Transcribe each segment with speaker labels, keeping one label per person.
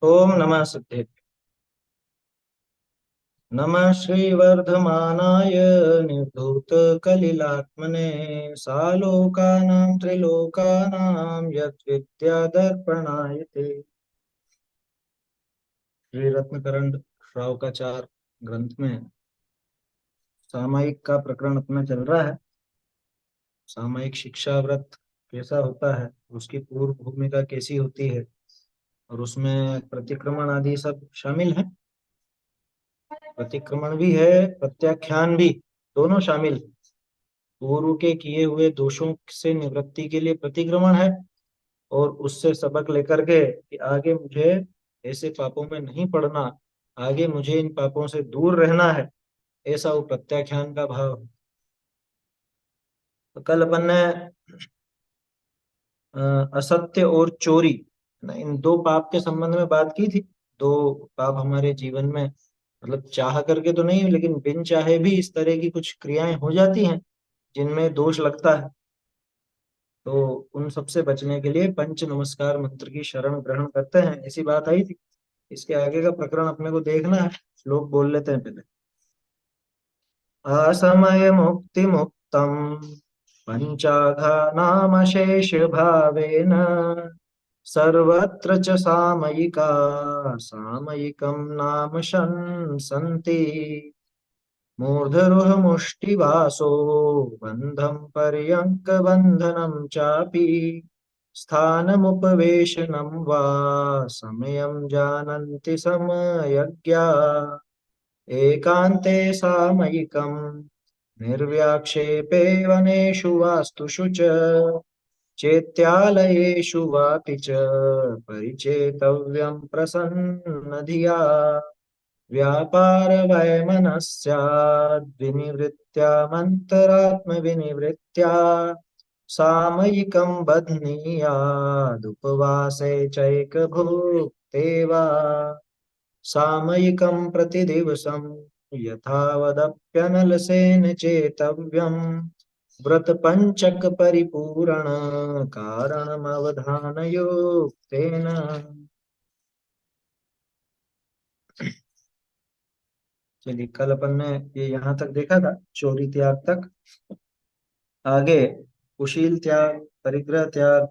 Speaker 1: ओम नमः सिद्धे। नमः श्रीवर्धमानाय निर्धूतकलिलात्मने सालोकानां त्रिलोकानां यद्विद्यादर्पणाय ते। श्री रत्नकरण श्रावकाचार ग्रंथ में सामायिक का प्रकरण अपना चल रहा है। सामायिक शिक्षा व्रत कैसा होता है, उसकी पूर्व भूमिका कैसी होती है, और उसमें प्रतिक्रमण आदि सब शामिल है। प्रतिक्रमण भी है, प्रत्याख्यान भी, दोनों शामिल है। पूर्व के किए हुए दोषों से निवृत्ति के लिए प्रतिक्रमण है, और उससे सबक लेकर के कि आगे मुझे ऐसे पापों में नहीं पड़ना, आगे मुझे इन पापों से दूर रहना है, ऐसा वो प्रत्याख्यान का भाव है। तो कल अपन ने असत्य और चोरी, इन दो पाप के संबंध में बात की थी। दो पाप हमारे जीवन में, मतलब चाह करके तो नहीं लेकिन बिन चाहे भी इस तरह की कुछ क्रियाएं हो जाती हैं जिनमें दोष लगता है। तो उन सबसे बचने के लिए पंच नमस्कार मंत्र की शरण ग्रहण करते हैं, ऐसी बात आई थी। इसके आगे का प्रकरण अपने को देखना है। श्लोक बोल लेते हैं पहले। असमय मुक्ति मुक्तम पंचाघानामशेष भावेन सर्वत्र च सामयिका सामयिकं नाम संसन्ति मूर्धरुह मुष्टिवासो बन्धं पर्यङ्क बन्धनं चापि स्थानमुपवेशनं वा समयं जानन्ति समयज्ञा एकान्ते सामयिकं निर्व्याक्षेपे वनेषु वास्तुषु च चेत्यालयेषु वापि च परिचेतव्यं प्रसन्नधिया व्यापारवैमनस्याद्विनिवृत्त्या मन्तरात्मविनिवृत्त्या सामयिकं बध्नीयादुपवासे चैकभुक्तेवा सामयिकं प्रतिदिवसं यथावदप्यनलसेन चेतव्यम् व्रतपञ्चक परिपूरण कारणमवधानयोक्तेन। चलिए, कल अपन ने ये यहाँ तक देखा था, चोरी त्याग तक। आगे कुशील त्याग, परिग्रह त्याग।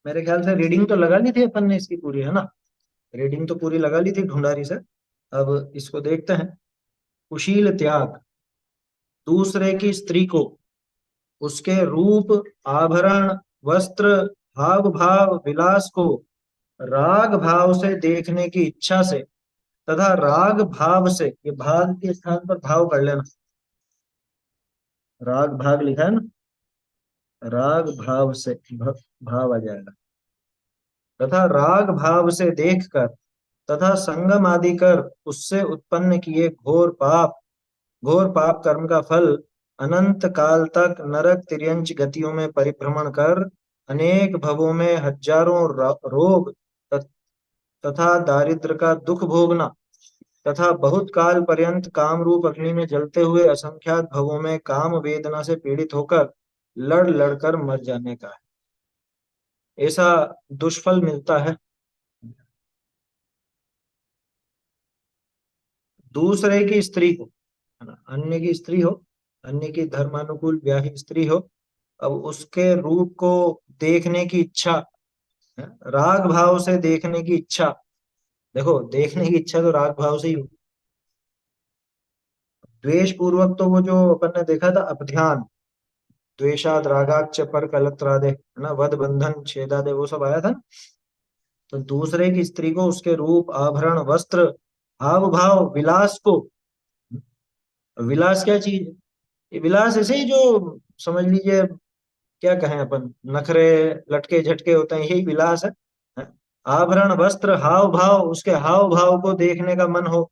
Speaker 1: मेरे ख्याल से रीडिंग तो लगा ली थी अपन ने इसकी पूरी, है ना? रीडिंग तो पूरी लगा ली थी ढूंढारी से। अब इसको देखते हैं। कुशील त्याग, दूसरे की स्त्री को उसके रूप, आभरण, वस्त्र, हाव भाव, विलास को राग भाव से देखने की इच्छा से तथा राग भाव से, ये भाग के स्थान पर भाव कर लेना, राग भाग लिखा है ना, राग भाव से भाव आ जाएगा। तथा राग भाव से देखकर तथा संगम आदि कर उससे उत्पन्न किए घोर पाप कर्म का फल अनंत काल तक नरक तिर्यंच गतियों में परिभ्रमण कर अनेक भवों में हजारों रोग तथा दारिद्र का दुख भोगना तथा बहुत काल पर्यंत काम रूप अग्नि में जलते हुए असंख्यात भवों में काम वेदना से पीड़ित होकर लड़ लड़कर मर जाने का है, ऐसा दुष्फल मिलता है। दूसरे की स्त्री को, है ना, अन्य की स्त्री हो, अन्य की धर्मानुकूल ब्याही स्त्री हो, अब उसके रूप को देखने की इच्छा, है, राग भाव से देखने की इच्छा। देखो, देखने की इच्छा तो राग भाव से ही हो। द्वेष पूर्वक तो वो जो अपन ने देखा था अपध्यान, द्वेषाद रागाच्च पर कलत्रादे, है ना, वध बंधन छेदादे, वो सब आया था ना। तो दूसरे की स्त्री को उसके रूप, आभरण, वस्त्र, हाव भाव, विलास को, विलास क्या चीज है? ये विलास ऐसे ही जो, समझ लीजिए, क्या कहें अपन, नखरे लटके झटके होते हैं, यही विलास है? आभरण, वस्त्र, हाव भाव, उसके हाव भाव को देखने का मन हो।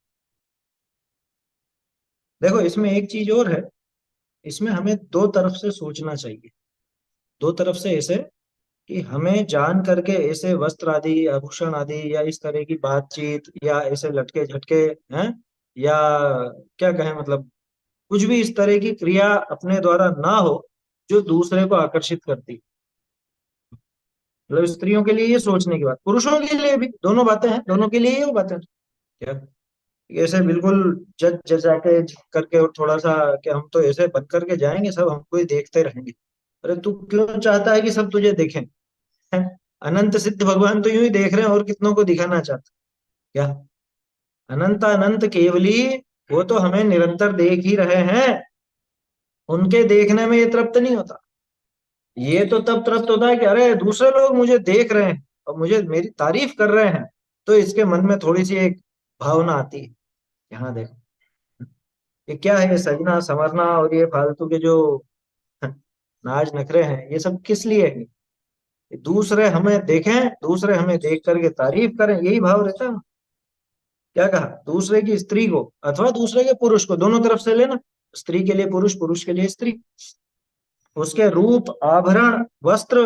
Speaker 1: देखो, इसमें एक चीज और है। इसमें हमें दो तरफ से सोचना चाहिए। दो तरफ से ऐसे कि हमें जान करके ऐसे वस्त्र आदि, आभूषण आदि, या इस तरह की बातचीत, या ऐसे लटके झटके हैं, या क्या कहें, मतलब कुछ भी इस तरह की क्रिया अपने द्वारा ना हो जो दूसरे को आकर्षित करती। मतलब स्त्रियों के लिए ये सोचने की बात, पुरुषों के लिए भी, दोनों बातें हैं, दोनों के लिए ये बातें हैं। क्या ऐसे बिल्कुल जज जजा के करके और थोड़ा सा कि हम तो ऐसे बन करके जाएंगे, सब हमको ही देखते रहेंगे? अरे तू क्यों चाहता है कि सब तुझे देखें? हैं? अनंत सिद्ध भगवान तो यूं ही देख रहे हैं, और कितनों को दिखाना चाहते हैं? क्या अनंत अनंत केवली, वो तो हमें निरंतर देख ही रहे हैं। उनके देखने में ये तृप्त नहीं होता। ये तो तब तृप्त होता है कि अरे दूसरे लोग मुझे देख रहे हैं और मुझे मेरी तारीफ कर रहे हैं, तो इसके मन में थोड़ी सी एक भावना आती है, यहाँ देखो ये क्या है, ये सजना संवरना और ये फालतू के जो नाच नखरे हैं, ये सब किस लिए है? ये दूसरे हमें देखें, दूसरे हमें देख करके तारीफ करें, यही भाव रहता है ना। क्या कहा, दूसरे की स्त्री को अथवा दूसरे के पुरुष को, दोनों तरफ से लेना, स्त्री के लिए पुरुष, पुरुष के लिए स्त्री, उसके रूप आभरण वस्त्र,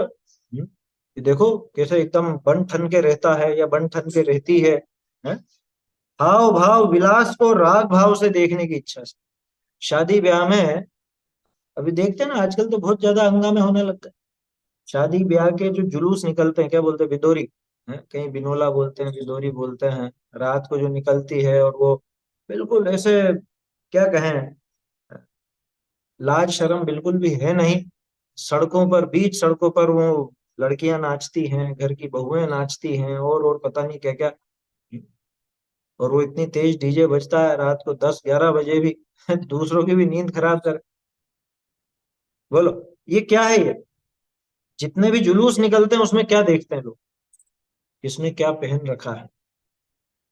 Speaker 1: ये देखो कैसे एकदम बन ठन के रहता है या बन ठन के रहती है? हाव भाव विलास को राग भाव से देखने की इच्छा से। शादी ब्याह में अभी देखते हैं ना, आजकल तो बहुत ज्यादा हंगामे होने लगते हैं। शादी ब्याह के जो जुलूस निकलते हैं, क्या बोलते हैं, बिदोरी है, कहीं बिनोला बोलते हैं, बिदोरी बोलते हैं। रात को जो निकलती है और वो बिल्कुल ऐसे, क्या कहें, लाज शर्म बिल्कुल भी है नहीं। सड़कों पर, बीच सड़कों पर वो लड़कियां नाचती हैं, घर की बहुएं नाचती हैं, और पता नहीं क्या क्या। और वो इतनी तेज डीजे बजता है रात को 10-11 बजे भी दूसरों की भी नींद खराब कर। बोलो ये क्या है ये? जितने भी जुलूस निकलते हैं उसमें क्या देखते हैं लोग? किसने क्या पहन रखा है,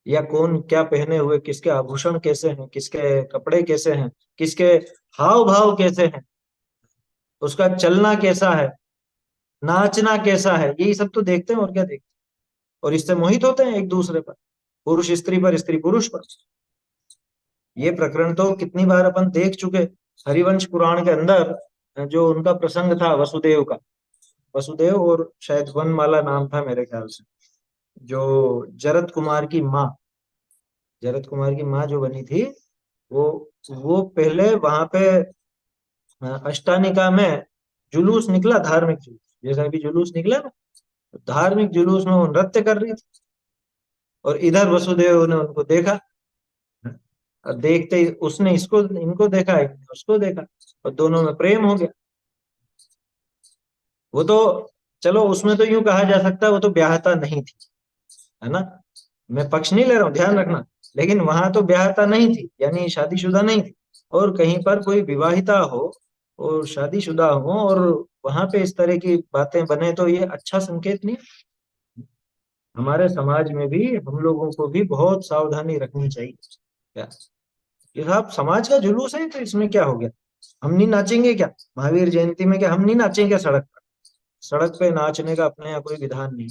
Speaker 1: या कौन क्या पहने हुए, किसके आभूषण कैसे हैं, किसके कपड़े कैसे हैं, किसके हाव भाव कैसे हैं, उसका चलना कैसा है, नाचना कैसा है, यही सब तो देखते हैं, और क्या देखते हैं? और इससे मोहित होते हैं एक दूसरे पर, पुरुष स्त्री पर, स्त्री पुरुष पर। ये प्रकरण तो कितनी बार अपन देख चुके। हरिवंश पुराण के अंदर जो उनका प्रसंग था वसुदेव का, वसुदेव और शायद वनमाला नाम था मेरे ख्याल से, जो जरत कुमार की माँ, जरत कुमार की माँ जो बनी थी, वो वो पहले वहां पे अष्टानिका में जुलूस निकला, धार्मिक जुलूस, जैसा भी जुलूस निकला ना, धार्मिक जुलूस में वो नृत्य कर रही थी, और इधर वसुदेव ने उनको देखा, और देखते ही उसने इसको, इनको देखा, इन्होंने उसको देखा, और दोनों में प्रेम हो गया। वो तो, चलो उसमें तो यूं कहा जा सकता है वो तो ब्याहता नहीं थी, है ना? मैं पक्ष नहीं ले रहा हूँ, ध्यान रखना। लेकिन वहां तो ब्याहता नहीं थी, यानी शादीशुदा नहीं थी। और कहीं पर कोई विवाहिता हो और शादीशुदा हो, और वहां पे इस तरह की बातें बने, तो ये अच्छा संकेत नहीं। हमारे समाज में भी हम लोगों को भी बहुत सावधानी रखनी चाहिए। क्या ये साहब समाज का जुलूस है, तो इसमें क्या हो गया? हम नहीं नाचेंगे क्या महावीर जयंती में? क्या हम नहीं नाचेंगे क्या सड़क पर? सड़क पे नाचने का अपने यहाँ कोई विधान नहीं।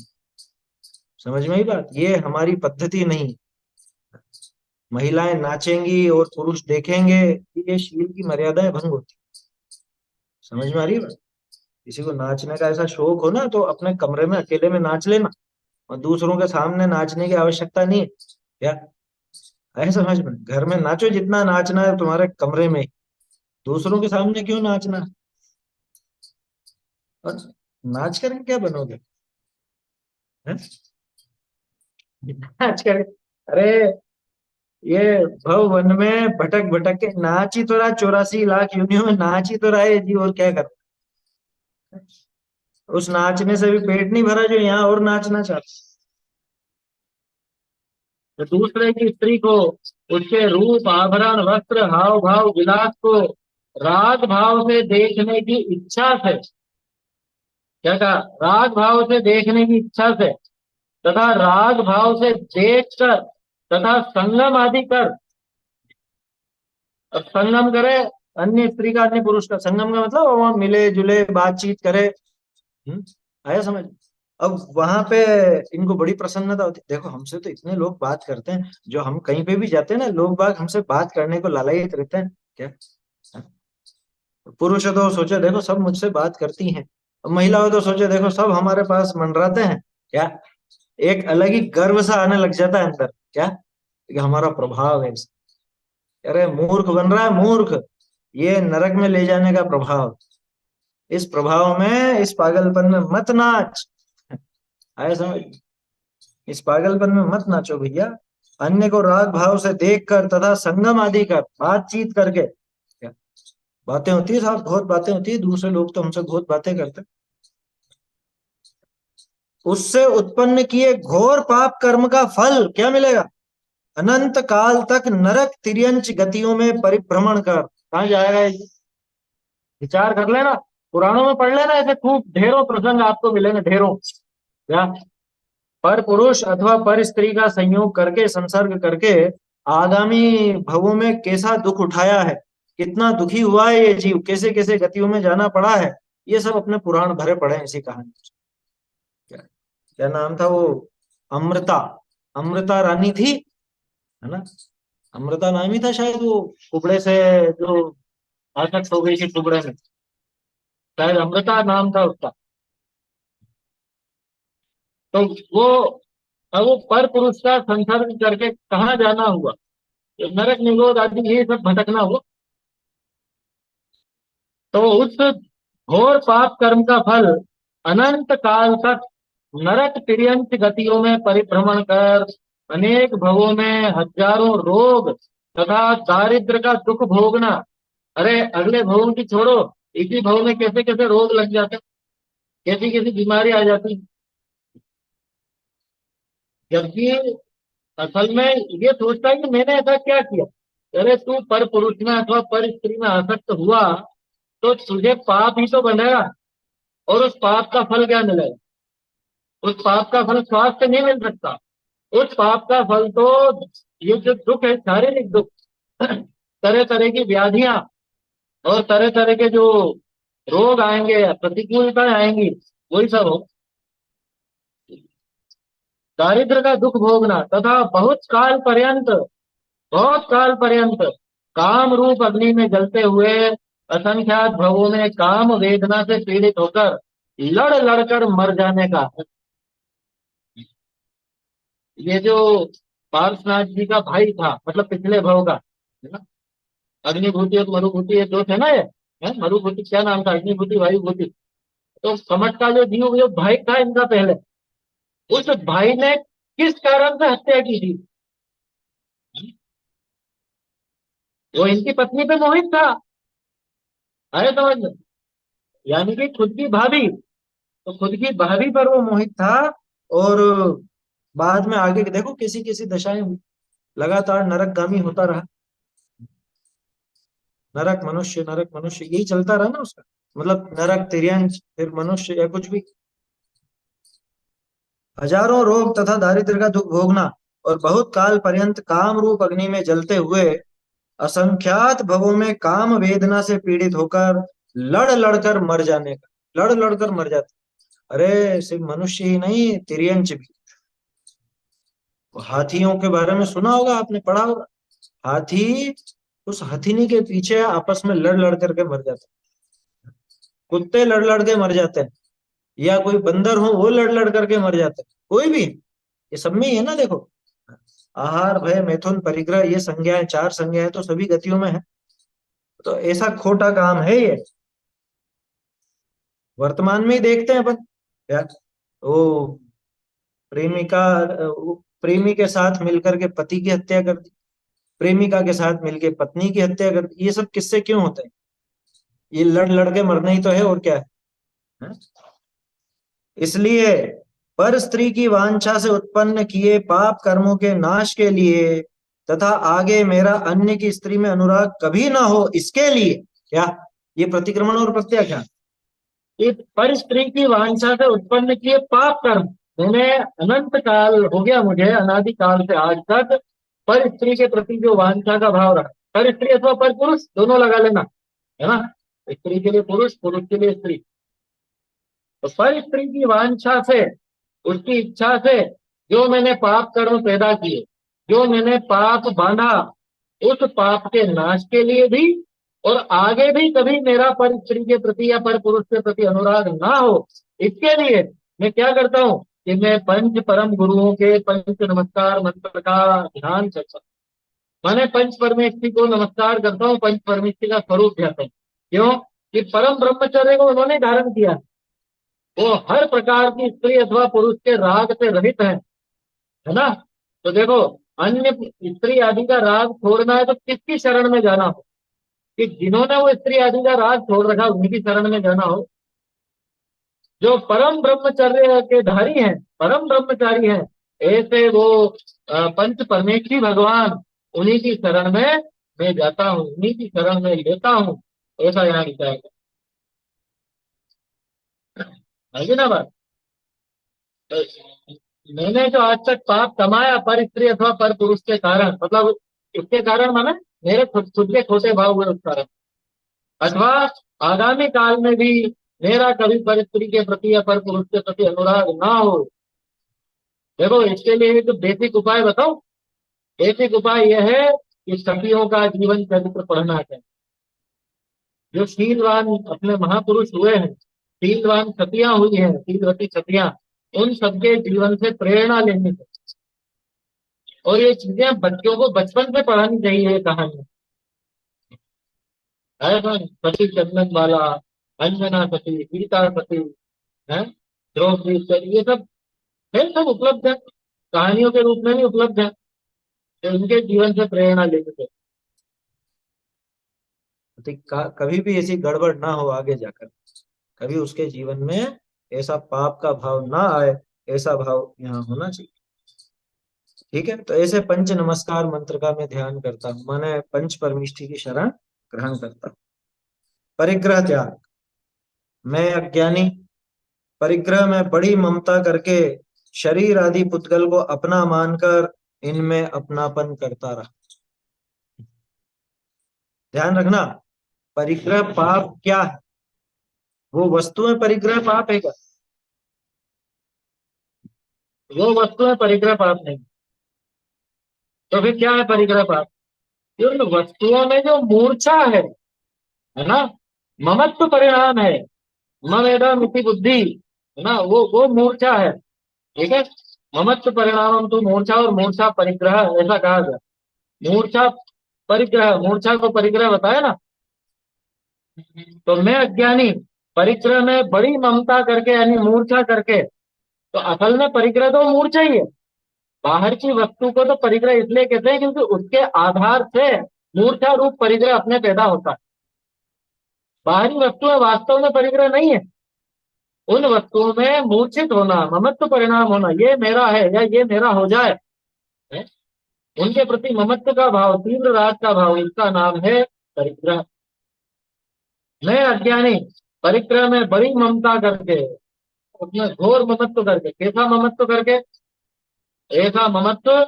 Speaker 1: समझ में ही बात, ये हमारी पद्धति नहीं। महिलाएं नाचेंगी और पुरुष देखेंगे, ये शील की मर्यादाएं भंग होती। समझ में आ रही है बात? किसी को नाचने का ऐसा शौक हो ना, तो अपने कमरे में अकेले में नाच लेना, और दूसरों के सामने नाचने की आवश्यकता नहीं है। क्या ऐसा समझ में, घर में नाचो, जितना नाचना है तुम्हारे कमरे में ही, दूसरों के सामने क्यों नाचना? और नाच करके क्या बनोगे? हैं? नाच कर, अरे ये भव वन में भटक भटक के नाच ही तो रहा, 84 लाख योनियों में नाच ही तो रहा है जी, और क्या कर? उस नाचने से भी पेट नहीं भरा जो यहाँ और नाचना चाहता। तो दूसरे की स्त्री को उसके रूप आभरण वस्त्र हाव भाव विलास को राग भाव से देखने की इच्छा से, क्या कहा, राग भाव से देखने की इच्छा से, तथा राग भाव से देख कर, तथा संगम आदि कर। अब संगम करे, अन्य स्त्री का अन्य पुरुष का संगम का मतलब वहां मिले जुले बातचीत करे। हम्म, आया समझ? अब वहां पे इनको बड़ी प्रसन्नता होती, देखो हमसे तो इतने लोग बात करते हैं, जो हम कहीं पे भी जाते हैं ना, लोग बाग हमसे बात करने को लालायित रहते हैं। क्या पुरुष हो तो सोचे देखो सब मुझसे बात करती हैं, और महिला हो तो सोचे देखो सब हमारे पास मंडराते हैं। क्या एक अलग ही गर्व सा आने लग जाता है अंदर, क्या कि हमारा प्रभाव है। अरे मूर्ख बन रहा है मूर्ख, ये नरक में ले जाने का प्रभाव। इस प्रभाव में, इस पागलपन में मत नाच। आए समझ? इस पागलपन में मत नाचो भैया। अन्य को राग भाव से देख कर तथा संगम आदि कर, बातचीत करके, क्या बातें होती है साहब, बहुत बातें होती है, दूसरे लोग तो हमसे बहुत बातें करते हैं। उससे उत्पन्न किए घोर पाप कर्म का फल क्या मिलेगा? अनंत काल तक नरक तिर्यंच गतियों में परिभ्रमण कर। कहाँ जाएगा ये? विचार कर लेना, पुराणों में पढ़ लेना, ऐसे खूब ढेरों प्रसंग आपको मिलेंगे, ढेरों। क्या? पर पुरुष अथवा पर स्त्री का संयोग करके, संसर्ग करके आगामी भवों में कैसा दुख उठाया है, कितना दुखी हुआ है ये जीव, कैसे कैसे गतियों में जाना पड़ा है, ये सब अपने पुराण भरे पड़े हैं इसी कहानी। क्या क्या नाम था वो? अमृता, अमृता रानी थी, है ना? अमृता नाम ही था शायद, वो कुबड़े से जो आसक्त हो गई थी कुबड़े में, शायद अमृता नाम था उसका। तो वो, अब वो पर पुरुष का संसर्ग करके कहाँ जाना हुआ, तो नरक निगोद आदि ये सब भटकना हुआ। तो उस घोर पाप कर्म का फल अनंत काल तक नरक तिर्यंत गतियों में परिभ्रमण कर अनेक भवों में हजारों रोग तथा दारिद्र का दुख भोगना। अरे अगले भवों की छोड़ो, इसी भव में कैसे कैसे रोग लग जाते हैं, कैसी कैसी बीमारी आ जाती है। जबकि असल में ये सोचता है कि मैंने ऐसा क्या किया। अरे तू पर पुरुष में अथवा पर स्त्री में आसक्त हुआ तो तुझे पाप ही तो बनेगा, और उस पाप का फल क्या मिलेगा? उस पाप का फल स्वास्थ्य नहीं मिल सकता। उस पाप का फल तो ये जो दुख है, शारीरिक दुख, तरह तरह की व्याधियां और तरह तरह के जो रोग आएंगे या प्रतिकूलताएं आएंगी, वही सब हो। दारिद्र का दुख भोगना तथा बहुत काल पर्यंत काम रूप अग्नि में जलते हुए असंख्यात भवों में काम वेदना से पीड़ित होकर लड़ लड़कर मर जाने का। ये जो पार्श्वनाथ जी का भाई था, मतलब पिछले भव का, है ना? अग्निभूति और मरुभूति, ये दो थे ना ये, है मरुभूति क्या नाम था, अग्निभूति वायुभूति। तो कमट का जो जीव, जो भाई था इनका पहले, उस भाई ने किस कारण से हत्या की थी? वो इनकी पत्नी पे मोहित था। अरे समझ में? यानी कि खुद की भाभी, तो खुद की भाभी पर वो मोहित था। और बाद में आगे के देखो किसी किसी दशाएं हुई, लगातार नरकगामी होता रहा। नरक मनुष्य यही चलता रहा ना उसका, मतलब नरक तिर्यंच फिर मनुष्य या कुछ भी। हजारों रोग तथा दारिद्र्य का दुख भोगना और बहुत काल पर्यंत काम रूप अग्नि में जलते हुए असंख्यात भवों में काम वेदना से पीड़ित होकर लड़ लड़कर मर जाने का, लड़ लड़कर मर जाते। अरे सिर्फ मनुष्य ही नहीं, तिर्यंच भी। हाथियों के बारे में सुना होगा आपने, पढ़ा होगा। हाथी, उस हथिनी के पीछे आपस में लड़ लड़ करके मर जाते हैं। कुत्ते लड़ लड़ के मर जाते हैं, या कोई बंदर हो वो लड़ लड़ करके मर जाते हैं, कोई भी। ये सब में ही है ना, देखो। आहार भय मैथुन परिग्रह, ये संज्ञाएं, चार संज्ञाएं तो सभी गतियों में है। तो ऐसा खोटा काम है ये, वर्तमान में ही देखते हैं अपन। यार वो प्रेमिका, वो प्रेमी के साथ मिलकर के पति की हत्या कर दी, प्रेमिका के साथ मिलकर पत्नी की हत्या कर दी, ये सब किससे क्यों होते हैं? ये लड़ लड़ के मरना ही तो है, और क्या है? हैं? इसलिए पर स्त्री की वांछा से उत्पन्न किए पाप कर्मों के नाश के लिए तथा आगे मेरा अन्य की स्त्री में अनुराग कभी ना हो, इसके लिए क्या, ये प्रतिक्रमण और प्रत्याख्यान, ये पर स्त्री की वांछा से उत्पन्न किए पाप कर्म, मैंने अनंत काल हो गया मुझे, अनादि काल से आज तक पर स्त्री के प्रति जो वांछा का भाव रहा, पर स्त्री अथवा पर पुरुष दोनों लगा लेना, है ना? स्त्री के लिए पुरुष, पुरुष के लिए स्त्री। तो पर स्त्री की वांछा से, उसकी इच्छा से जो मैंने पाप कर्म पैदा किए, जो मैंने पाप बांधा, उस पाप के नाश के लिए भी, और आगे भी कभी मेरा पर स्त्री के प्रति या पर पुरुष के प्रति अनुराग ना हो, इसके लिए मैं क्या करता हूँ कि मैं पंच परम गुरुओं के पंच नमस्कार मंत्र का ध्यान करता हूँ। मैंने पंच परमेष्टि को नमस्कार करता हूँ, पंच परमेष्टि का स्वरूप ध्यान। क्यों? कि परम ब्रह्मचर्य को उन्होंने धारण किया,
Speaker 2: वो हर प्रकार की स्त्री अथवा पुरुष के राग से रहित है ना। तो देखो, अन्य स्त्री आदि का राग छोड़ना है तो किसकी शरण में जाना हो, कि जिन्होंने वो स्त्री आदि का राग छोड़ रखा है, उन्हीं की शरण में जाना हो। जो परम ब्रह्मचर्य के धारी हैं, परम ब्रह्मचारी हैं, ऐसे वो पंच परमेष्ठी भगवान, उन्हीं की शरण में मैं जाता हूँ, उन्हीं की शरण में लेता हूँ। ऐसा यहाँ लिखा है कि ना बात। तो मैंने जो आज तक पाप कमाया पर स्त्री अथवा पर पुरुष के कारण, मतलब इसके कारण माने मेरे खुद खुद के छोटे भाव हुए उस कारण, अथवा आगामी काल में भी मेरा कभी पर स्त्री के प्रति या पर पुरुष के प्रति अनुराग ना हो। देखो, इसके लिए एक बेसिक उपाय बताओ। बेसिक उपाय यह है कि सतियों का जीवन चरित्र पढ़ना चाहिए। जो शीलवान अपने महापुरुष हुए हैं, शीलवान सतियां हुई हैं, शीलवती सतियां, उन सबके जीवन से प्रेरणा लेनी चाहिए। और ये चीजें बच्चों को बचपन से पढ़ानी चाहिए, ये कहानी है ना। सती चंदन वाला, अंजना सती, सीता सती, है द्रौपदी, ये सब है, सब उपलब्ध है, कहानियों के रूप में भी उपलब्ध है। तो इनके जीवन से प्रेरणा लेनी चाहिए।
Speaker 1: तो कभी भी ऐसी गड़बड़ ना हो आगे जाकर, कभी उसके जीवन में ऐसा पाप का भाव ना आए, ऐसा भाव यहाँ होना चाहिए। ठीक है, तो ऐसे पंच नमस्कार मंत्र का मैं ध्यान करता हूँ, माने पंच परमिष्ठि की शरण ग्रहण करता हूँ। परिग्रह त्याग। मैं अज्ञानी परिग्रह में बड़ी ममता करके शरीर आदि पुद्गल को अपना मानकर इनमें अपनापन करता रहा। ध्यान रखना, परिग्रह पाप क्या है? वो वस्तुएं परिग्रह पाप है क्या?
Speaker 2: वो वस्तु है परिग्रह पाप नहीं। तो फिर क्या है परिग्रह पाप? ये उन वस्तुओं में जो मूर्छा है ना, ममत्व परिणाम है, ममेदा मिति बुद्धि, है ना, वो मूर्छा है। ठीक है, ममत्व परिणाम तो मूर्छा, और मूर्छा परिग्रह ऐसा कहा गया। मूर्छा परिग्रह, मूर्छा को परिग्रह बताया ना। तो मैं अज्ञानी परिग्रह में बड़ी ममता करके यानी मूर्छा करके, तो असल में परिग्रह तो मूर्छा ही है। बाहर की वस्तु को तो परिग्रह इसलिए कहते हैं क्योंकि उसके आधार से मूर्छा रूप परिग्रह अपने पैदा होता है। बाहरी वस्तुएं वास्तव में परिग्रह नहीं है। उन वस्तुओं में मूर्छित होना, ममत्व परिणाम होना, ये मेरा है या ये मेरा हो जाए, है? उनके प्रति ममत्व का भाव, तीव्र राग का भाव, इसका नाम है परिग्रह। मैं अज्ञानी परिग्रह में बड़ी ममता करके, उसमें घोर ममत्व करके, कैसा ममत्व करके? ऐसा ममत्व,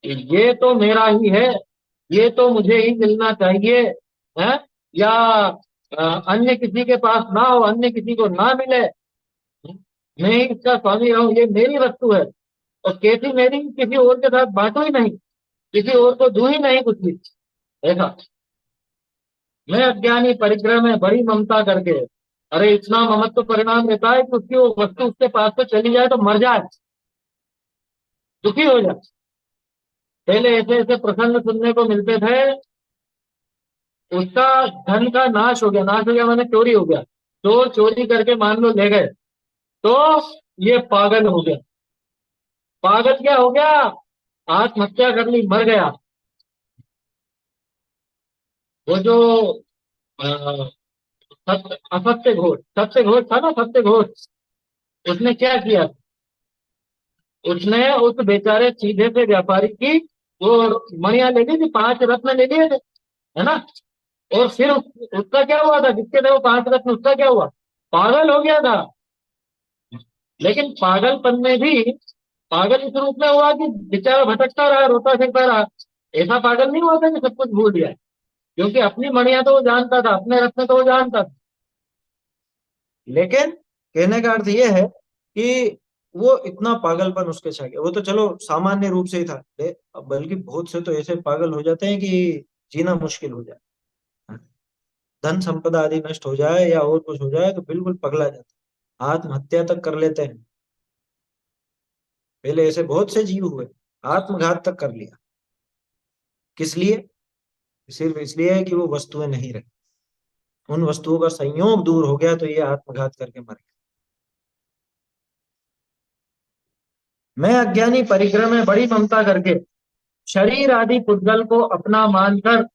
Speaker 2: ये तो मेरा ही है, ये तो मुझे ही मिलना चाहिए, है, या अन्य किसी के पास ना हो, अन्य किसी को ना मिले, मैं ही इसका स्वामी रहूं, ये मेरी वस्तु है। और कैसी मेरी, किसी और के साथ बांटू ही नहीं, किसी और को दूं ही नहीं कुछ भी, ऐसा। मैं अज्ञानी परिग्रह में बड़ी ममता करके, अरे इतना ममत्व परिणाम रहता है कि उसकी वो वस्तु उसके पास से चली जाए तो मर जाए, दुखी हो जाए। पहले ऐसे ऐसे प्रसंग सुनने को मिलते थे, उसका धन का नाश हो गया, नाश हो गया मैंने चोरी हो गया, चोर चोरी करके मान लो ले गए, तो ये पागल हो गया। पागल क्या हो गया? आत्महत्या कर ली, मर गया। वो जो असत्य घोष, सत्य घोष था ना, सत्य घोष, उसने क्या किया? उसने उस बेचारे सीधे से व्यापारी की वो मणिया ले ली थी, 5 रत्न ले लिए थे, है ना। और फिर उसका क्या हुआ था, जिसके थे वो 5 रत्न, उसका क्या हुआ? पागल हो गया था। लेकिन पागलपन में भी पागल इस रूप में हुआ कि बेचारा भटकता रहा, रोता फिरता रहा। ऐसा पागल नहीं हुआ था कि सब कुछ भूल गया, क्योंकि अपनी मणिया तो वो जानता था, अपने रत्न तो वो जानता था।
Speaker 1: लेकिन कहने का अर्थ ये है कि वो इतना पागलपन उसके छा गया, वो तो चलो सामान्य रूप से ही था, अब बल्कि बहुत से तो ऐसे पागल हो जाते हैं कि जीना मुश्किल हो जाए, धन संपदा आदि नष्ट हो जाए या और कुछ हो जाए तो बिल्कुल पगला जाते हैं, आत्महत्या तक कर लेते हैं। पहले ऐसे बहुत से जीव हुए, आत्मघात तक कर लिया। किस लिए? सिर्फ इसलिए कि वो वस्तुएं नहीं रही, उन वस्तुओं का संयोग दूर हो गया तो ये आत्मघात करके मर गया। मैं अज्ञानी परिग्रह में बड़ी ममता करके शरीर आदि पुद्गल को अपना मानकर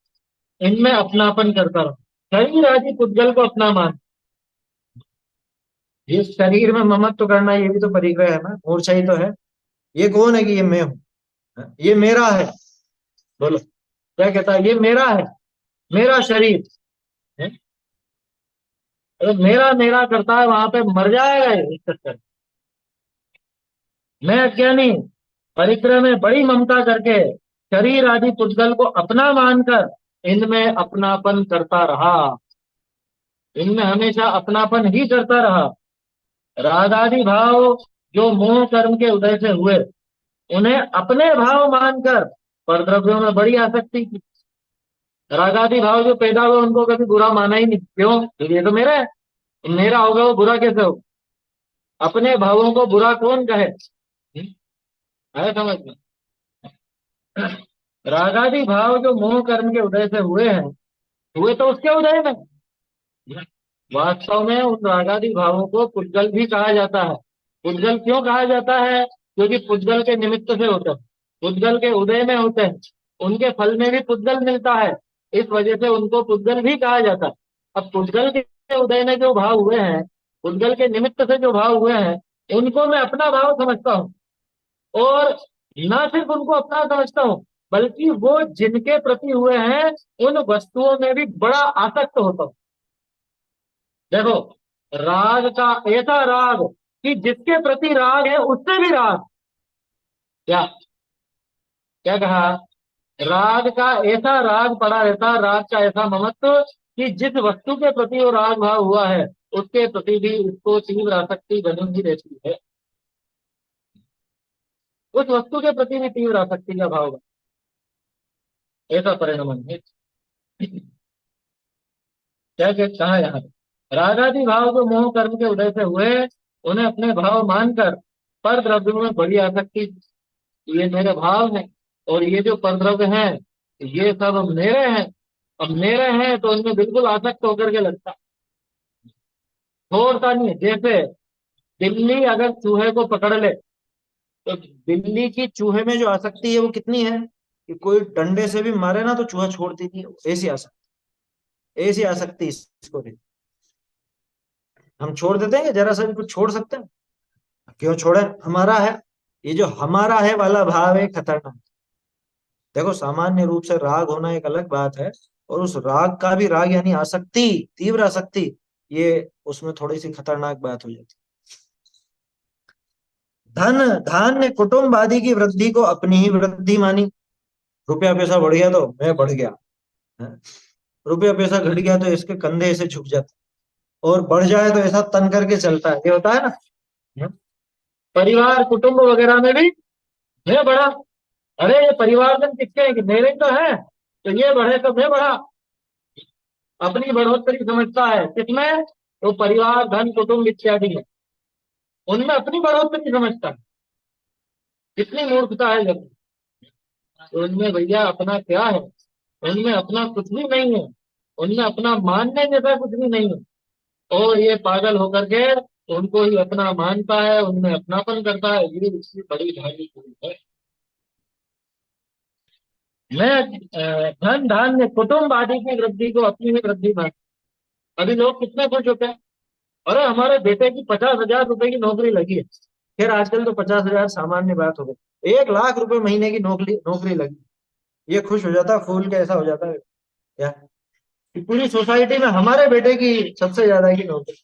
Speaker 1: इनमें अपनापन करता रहा। शरीर आदि पुद्गल को अपना मान, ये शरीर में ममत्व करना ये भी तो परिग्रह है ना, मूर्छा ही तो है। ये कौन है कि ये मैं हूँ, ये मेरा है। बोलो क्या कहता है, ये मेरा है, मेरा शरीर है। अरे मेरा मेरा करता है, वहां पे मर जाएगा ये इस चक्कर में। मैं अज्ञानी परिक्रम में बड़ी ममता करके शरीर आदि पुद्गल को अपना मानकर इनमें अपनापन करता रहा, इनमें हमेशा अपनापन ही करता रहा। राग आदि भाव जो मोह कर्म के उदय से हुए, उन्हें अपने भाव मानकर परद्रव्यों में बड़ी आसक्ति की। राग आदि भाव जो पैदा हुए उनको कभी बुरा माना ही नहीं, क्यों? क्योंकि ये तो मेरा है, मेरा होगा वो बुरा कैसे हो? अपने भावों को बुरा कौन कहे? है समझ में? रागादि भाव जो मोह कर्म के उदय से हुए हैं, हुए तो उसके उदय में। वास्तव में उन रागादि भावों को पुद्गल भी कहा जाता है। पुद्गल क्यों कहा जाता है? क्योंकि पुद्गल के निमित्त से होते हैं, पुद्गल के उदय में होते हैं, उनके फल में भी पुद्गल मिलता है, इस वजह से उनको पुद्गल भी कहा जाता है। अब पुद्गल के उदय में जो भाव हुए हैं, पुद्गल के निमित्त से जो भाव हुए हैं, उनको मैं अपना भाव समझता हूँ। और ना सिर्फ उनको अपना समझता हूँ, बल्कि वो जिनके प्रति हुए हैं उन वस्तुओं में भी बड़ा आसक्त होता हूँ। देखो, राग का ऐसा राग कि जिसके प्रति राग है उससे भी राग। क्या क्या कहा? राग का ऐसा राग पड़ा रहता, राग का ऐसा ममत्व कि जिस वस्तु के प्रति वो राग भाव हुआ है उसके प्रति भी उसको तीव्र आसक्ति बनी ही रहती है, उस वस्तु के प्रति भी तीव्र आसक्ति का भाव बना। ऐसा परिणाम है। क्या क्या कहा यहाँ पे? रागादि भाव जो मोह कर्म के उदय से हुए, उन्हें अपने भाव मानकर पर द्रव्यों में बड़ी आसक्ति। ये मेरे भाव हैं, और ये जो पर द्रव्य हैं ये सब मेरे हैं। अब मेरे हैं तो उनमें बिल्कुल आसक्त होकर के लगता, छोड़ता नहीं है। जैसे बिल्ली अगर चूहे को पकड़ ले, तो बिल्ली की चूहे में जो आसक्ति है वो कितनी है कि कोई डंडे से भी मारे ना तो चूहा छोड़ती नहीं है। ऐसी आसक्ति, ऐसी आसक्ति इसको भी। हम छोड़ देते हैं कि जरा सा भी कुछ छोड़ सकते हैं? क्यों छोड़े, हमारा है। ये जो हमारा है वाला भाव है खतरनाक। देखो, सामान्य रूप से राग होना एक अलग बात है, और उस राग का भी राग यानी आसक्ति, तीव्र आसक्ति, ये उसमें थोड़ी सी खतरनाक बात हो जाती है। धन धान्य कुटुंब आदि की वृद्धि को अपनी ही वृद्धि मानी। रुपया पैसा बढ़ गया तो मैं बढ़ गया, है? रुपया पैसा घट गया तो इसके कंधे ऐसे झुक जाते, और बढ़ जाए तो ऐसा तन करके चलता है, ये होता है ना। परिवार कुटुंब वगैरह में भी मैं बढ़ा। अरे ये परिवारजन किसके हैं? कि मेरे ही तो है, तो ये बढ़े तो मैं बढ़ा। अपनी बढ़ोतरी समझता है किसमें? तो परिवार धन कुटुंब इत्यादि में, उनमें अपनी बढ़ोतरी समझता है। कितनी मूर्खता है जब। तो उनमें भैया अपना क्या है? उनमें अपना कुछ भी नहीं है, उनमें अपना मानने जैसा कुछ भी नहीं है। और ये पागल होकर के उनको ही अपना मानता है, उनमें अपनापन करता है, ये इसकी बड़ी भारी भूल है। मैं धन धान्य कुटुंब आदि की वृद्धि को अपनी ही वृद्धि मान। अभी लोग कितने खुश होते हैं, अरे हमारे बेटे की 50,000 रुपए की नौकरी लगी है। फिर आजकल तो 50,000 सामान्य बात हो गई, 1 लाख रुपए महीने की नौकरी नौकरी लगी, ये खुश हो जाता, फूल के ऐसा हो जाता है क्या कि पूरी सोसाइटी में हमारे बेटे की सबसे ज्यादा की नौकरी।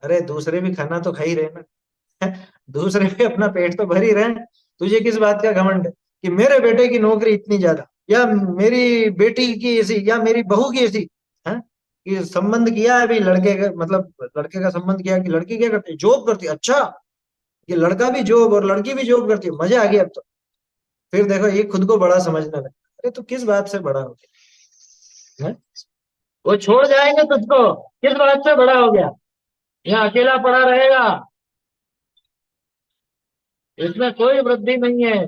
Speaker 1: अरे दूसरे भी खाना तो खा ही रहे ना, दूसरे भी अपना पेट तो भर ही रहे हैं। तुझे किस बात का घमंड है कि मेरे बेटे की नौकरी इतनी ज्यादा, या मेरी बेटी की ऐसी, या मेरी बहू की ऐसी, है? कि संबंध किया है अभी लड़के का, मतलब लड़के का संबंध किया कि लड़की क्या करती है, जॉब करती है। अच्छा, ये लड़का भी जॉब और लड़की भी जॉब करती है, मजा आ गया अब तो। फिर देखो ये खुद को बड़ा समझने लगा। अरे तू किस बात से बड़ा हो गया, है? वो छोड़ जाएंगे तुझको, किस बात से बड़ा हो गया? यहाँ अकेला पड़ा रहेगा, इसमें कोई वृद्धि नहीं है।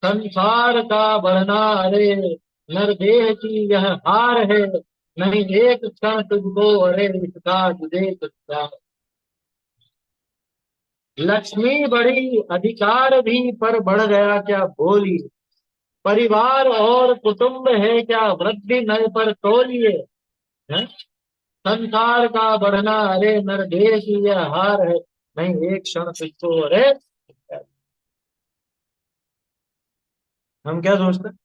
Speaker 1: संसार का बढ़ना, अरे नरदेह की यह हार है, नहीं एक क्षण तुझको, अरे इसका तुझे क्या।
Speaker 2: लक्ष्मी बढ़ी अधिकार भी पर बढ़ गया क्या बोलिए, परिवार और कुटुंब है क्या वृद्धि नए पर तोलिए। हैं? संसार का बढ़ना अरे नरदेश यह हार है, नहीं एक क्षण तुझको अरे।
Speaker 1: हम क्या सोचते हैं,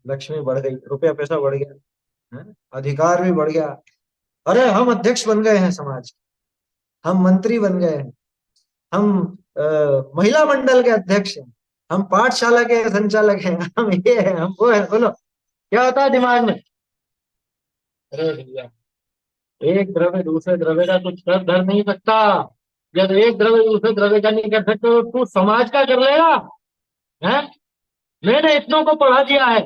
Speaker 1: लक्ष्मी बढ़ गई, रुपया पैसा बढ़ गया, है? अधिकार भी बढ़ गया, अरे हम अध्यक्ष बन गए हैं समाज के, हम मंत्री बन गए हैं, हम महिला मंडल के अध्यक्ष हैं, हम पाठशाला के संचालक हैं, हम ये हैं, हम वो हैं। बोलो क्या होता है दिमाग में?
Speaker 2: अरे भैया, एक द्रव्य दूसरे द्रव्य का कुछ कर धर नहीं सकता। जब एक द्रव्य दूसरे द्रव्य का नहीं कर सकते तो तू समाज का कर लेगा? है? मैंने इतनों को पढ़ा दिया है।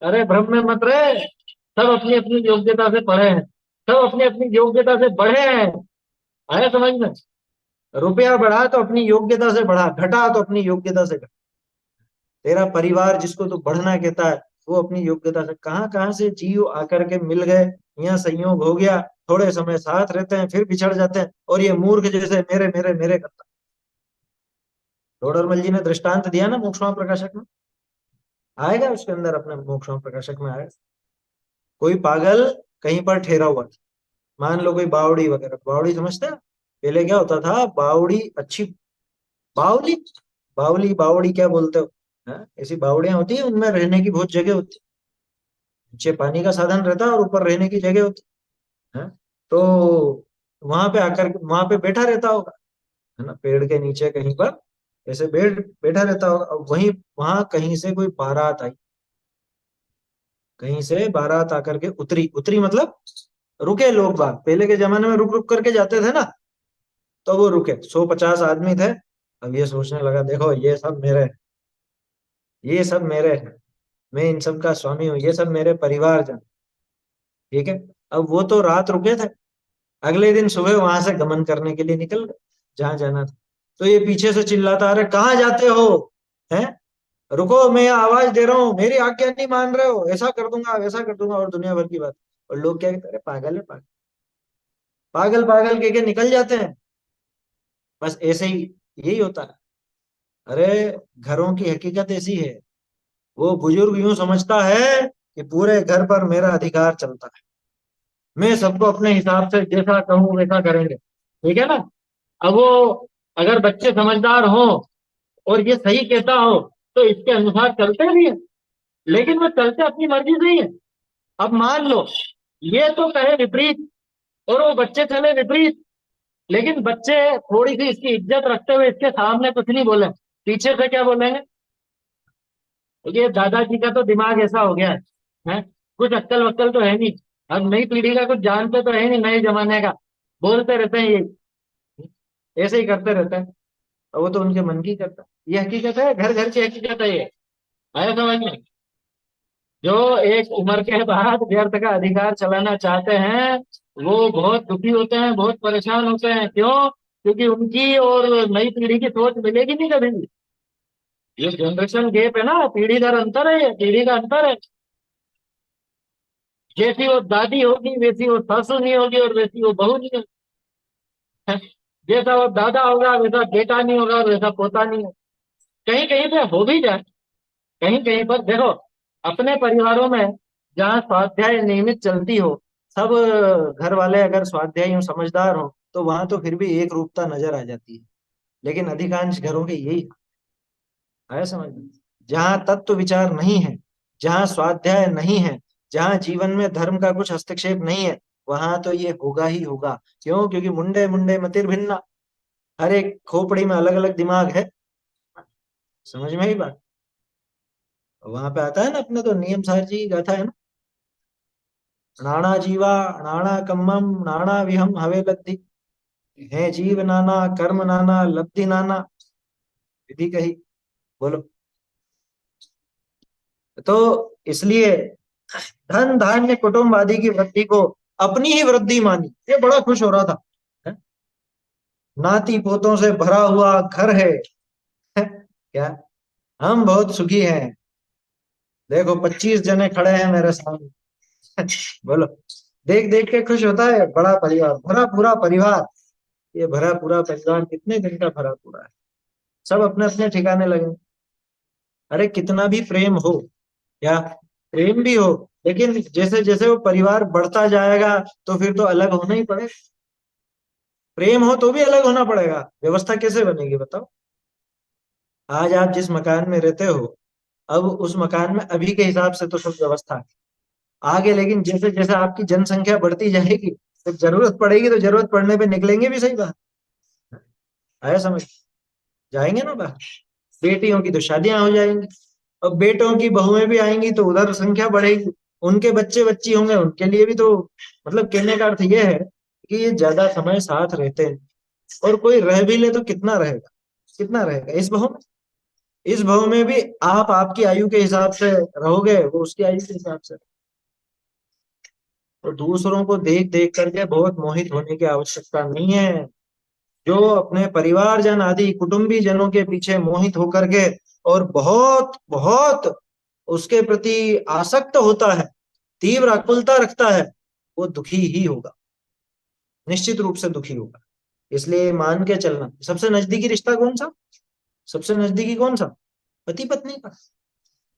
Speaker 2: अरे भ्रम में मत रहे, सब अपनी अपनी योग्यता से पढ़े हैं, सब अपनी अपनी योग्यता से बढ़े हैं। आया समझ में?
Speaker 1: रुपया बढ़ा तो अपनी योग्यता से बढ़ा, घटा तो अपनी योग्यता से घटा। तेरा परिवार जिसको तू बढ़ना कहता है, वो अपनी योग्यता से कहाँ कहाँ से जीव आकर के मिल गए, यहाँ संयोग हो गया, थोड़े समय साथ रहते हैं फिर बिछड़ जाते हैं, और ये मूर्ख जैसे मेरे मेरे मेरे करता। टोडरमल जी ने दृष्टांत दिया ना मोक्षमा प्रकाशक में, आएगा उसके अंदर, अपने मोक्षमा प्रकाशक में आएगा। कोई पागल कहीं पर ठहरा हुआ था, मान लो कोई बावड़ी वगैरह, बावड़ी समझते हैं? पहले क्या होता था, बावड़ी अच्छी, बावली, बावली बावड़ी क्या बोलते हो, हाँ? ऐसी बावड़ियां होती है, उनमें रहने की बहुत जगह होती है, नीचे पानी का साधन रहता है और ऊपर रहने की जगह होती है। तो वहां पे आकर वहां पे बैठा रहता होगा, है ना, पेड़ के नीचे कहीं पर ऐसे बैठा रहता होगा। अब वहीं वहां कहीं से कोई बारात आई, कहीं से बारात आकर के उतरी, उतरी मतलब रुके, लोग बाग पहले के जमाने में रुक रुक करके जाते थे ना, तो वो रुके, 150 आदमी थे। अब ये सोचने लगा, देखो ये सब मेरे, ये सब मेरे हैं, मैं इन सब का स्वामी हूँ, ये सब मेरे परिवारजन, ठीक है। अब वो तो रात रुके थे, अगले दिन सुबह वहां से गमन करने के लिए निकल गए, जहां जाना था। तो ये पीछे से चिल्लाता, अरे कहाँ जाते हो, हैं? रुको, मैं आवाज दे रहा हूँ, मेरी आज्ञा नहीं मान रहे हो, ऐसा कर दूंगा वैसा कर दूंगा, और दुनिया भर की बात। और लोग क्या कहते हैं, अरे पागल है पागल, पागल पागल कह के निकल जाते हैं। बस ऐसे ही यही होता है। अरे घरों की हकीकत ऐसी है, वो बुजुर्ग यूं समझता है कि पूरे घर पर मेरा अधिकार चलता है, मैं सबको अपने हिसाब से जैसा कहूँ वैसा करेंगे, ठीक है ना। अब वो अगर बच्चे समझदार हो और ये सही कहता हो तो इसके अनुसार चलते भी है, लेकिन वो चलते अपनी मर्जी से ही है। अब मान लो ये तो कहे विपरीत और वो बच्चे चले विपरीत, लेकिन बच्चे थोड़ी सी इसकी इज्जत रखते हुए इसके सामने कुछ नहीं बोले, पीछे से क्या बोलेंगे? ये दादाजी का तो दिमाग ऐसा हो गया है, कुछ अक्कल वक्कल तो है नहीं, अब नई पीढ़ी का कुछ जानते तो है नहीं, नए जमाने का बोलते रहते हैं, ये ऐसे ही करते रहते हैं। और वो तो उनके मन की करता है, ये हकीकत है, घर घर की हकीकत है ये। आया समझ में? जो एक उम्र के बाद व्यर्थ का अधिकार चलाना चाहते हैं वो बहुत दुखी होते हैं, बहुत परेशान होते हैं। क्यों? क्योंकि उनकी और नई पीढ़ी की सोच मिलेगी नहीं कभी भी। ये जनरेशन गैप है ना, पीढ़ी दर अंतर है, ये पीढ़ी का अंतर है। जैसी वो दादी होगी वैसी वो सासू नहीं होगी, और वैसी वो बहू नहीं होगी। जैसा वो दादा होगा वैसा बेटा नहीं होगा, और वैसा पोता नहीं होगा। कहीं कहीं पे हो भी जाए, कहीं कहीं पर देखो, अपने परिवारों में जहाँ स्वाध्याय नियमित चलती हो, सब घर वाले अगर स्वाध्यायी हो, समझदार हो, तो वहां तो फिर भी एक रूपता नजर आ जाती है। लेकिन अधिकांश घरों के यही आया समझ में, जहाँ तत्व विचार नहीं है, जहाँ स्वाध्याय नहीं है, जहाँ जीवन में धर्म का कुछ हस्तक्षेप नहीं है, वहां तो ये होगा ही होगा। क्यों? क्योंकि मुंडे मुंडे मतिर भिन्ना, हर एक खोपड़ी में अलग अलग दिमाग है। समझ में ही बात? वहां पे आता है ना, अपने तो नियम सार जी की गाथा है ना, नाना जीवा, नाना कम्मम, नाना विहम हवे लद्दी, है जीव नाना कर्म नाना लब्धि नाना, विधि कही। बोलो। तो इसलिए धन धान्य कुटुंब आदि की वृद्धि को अपनी ही वृद्धि मानी, ये बड़ा खुश हो रहा था, है? नाती पोतों से भरा हुआ घर है, क्या, हम बहुत सुखी हैं, देखो 25 जने खड़े हैं मेरे सामने। बोलो, देख देख के खुश होता है, बड़ा परिवार, भरा पूरा परिवार, ये भरा पूरा परिवार कितने दिन का भरा पूरा है, सब अपने अपने ठिकाने लगे। अरे कितना भी प्रेम हो, या प्रेम भी हो, लेकिन जैसे जैसे वो परिवार बढ़ता जाएगा तो फिर तो अलग होना ही पड़ेगा। प्रेम हो तो भी अलग होना पड़ेगा, व्यवस्था कैसे बनेगी बताओ। आज आप जिस मकान में रहते हो, अब उस मकान में अभी के हिसाब से तो सब व्यवस्था है, आगे लेकिन जैसे जैसे आपकी जनसंख्या बढ़ती जाएगी तो जरूरत पड़ेगी, तो जरूरत पड़ने पे निकलेंगे भी, सही बात आया समझ, जाएंगे ना बाहर। बेटियों की तो शादियां हो जाएंगी, और बेटों की बहुएं भी आएंगी तो उधर संख्या बढ़ेगी, उनके बच्चे बच्ची होंगे, उनके लिए भी तो, मतलब कहने का अर्थ यह है कि ये ज्यादा समय साथ रहते हैं। और कोई रह भी ले तो कितना रहेगा, कितना रहेगा इस बहु में। इस बहु में भी आप आपकी आयु के हिसाब से रहोगे, वो उसकी आयु के हिसाब से। तो दूसरों को देख देख करके बहुत मोहित होने की आवश्यकता नहीं है। जो अपने परिवारजन आदि कुटुंबी जनों के पीछे मोहित होकर के और बहुत बहुत उसके प्रति आसक्त होता है, तीव्र आकुलता रखता है, वो दुखी ही होगा, निश्चित रूप से दुखी होगा। इसलिए मान के चलना, सबसे नजदीकी रिश्ता कौन सा, सबसे नजदीकी कौन सा, पति पत्नी का।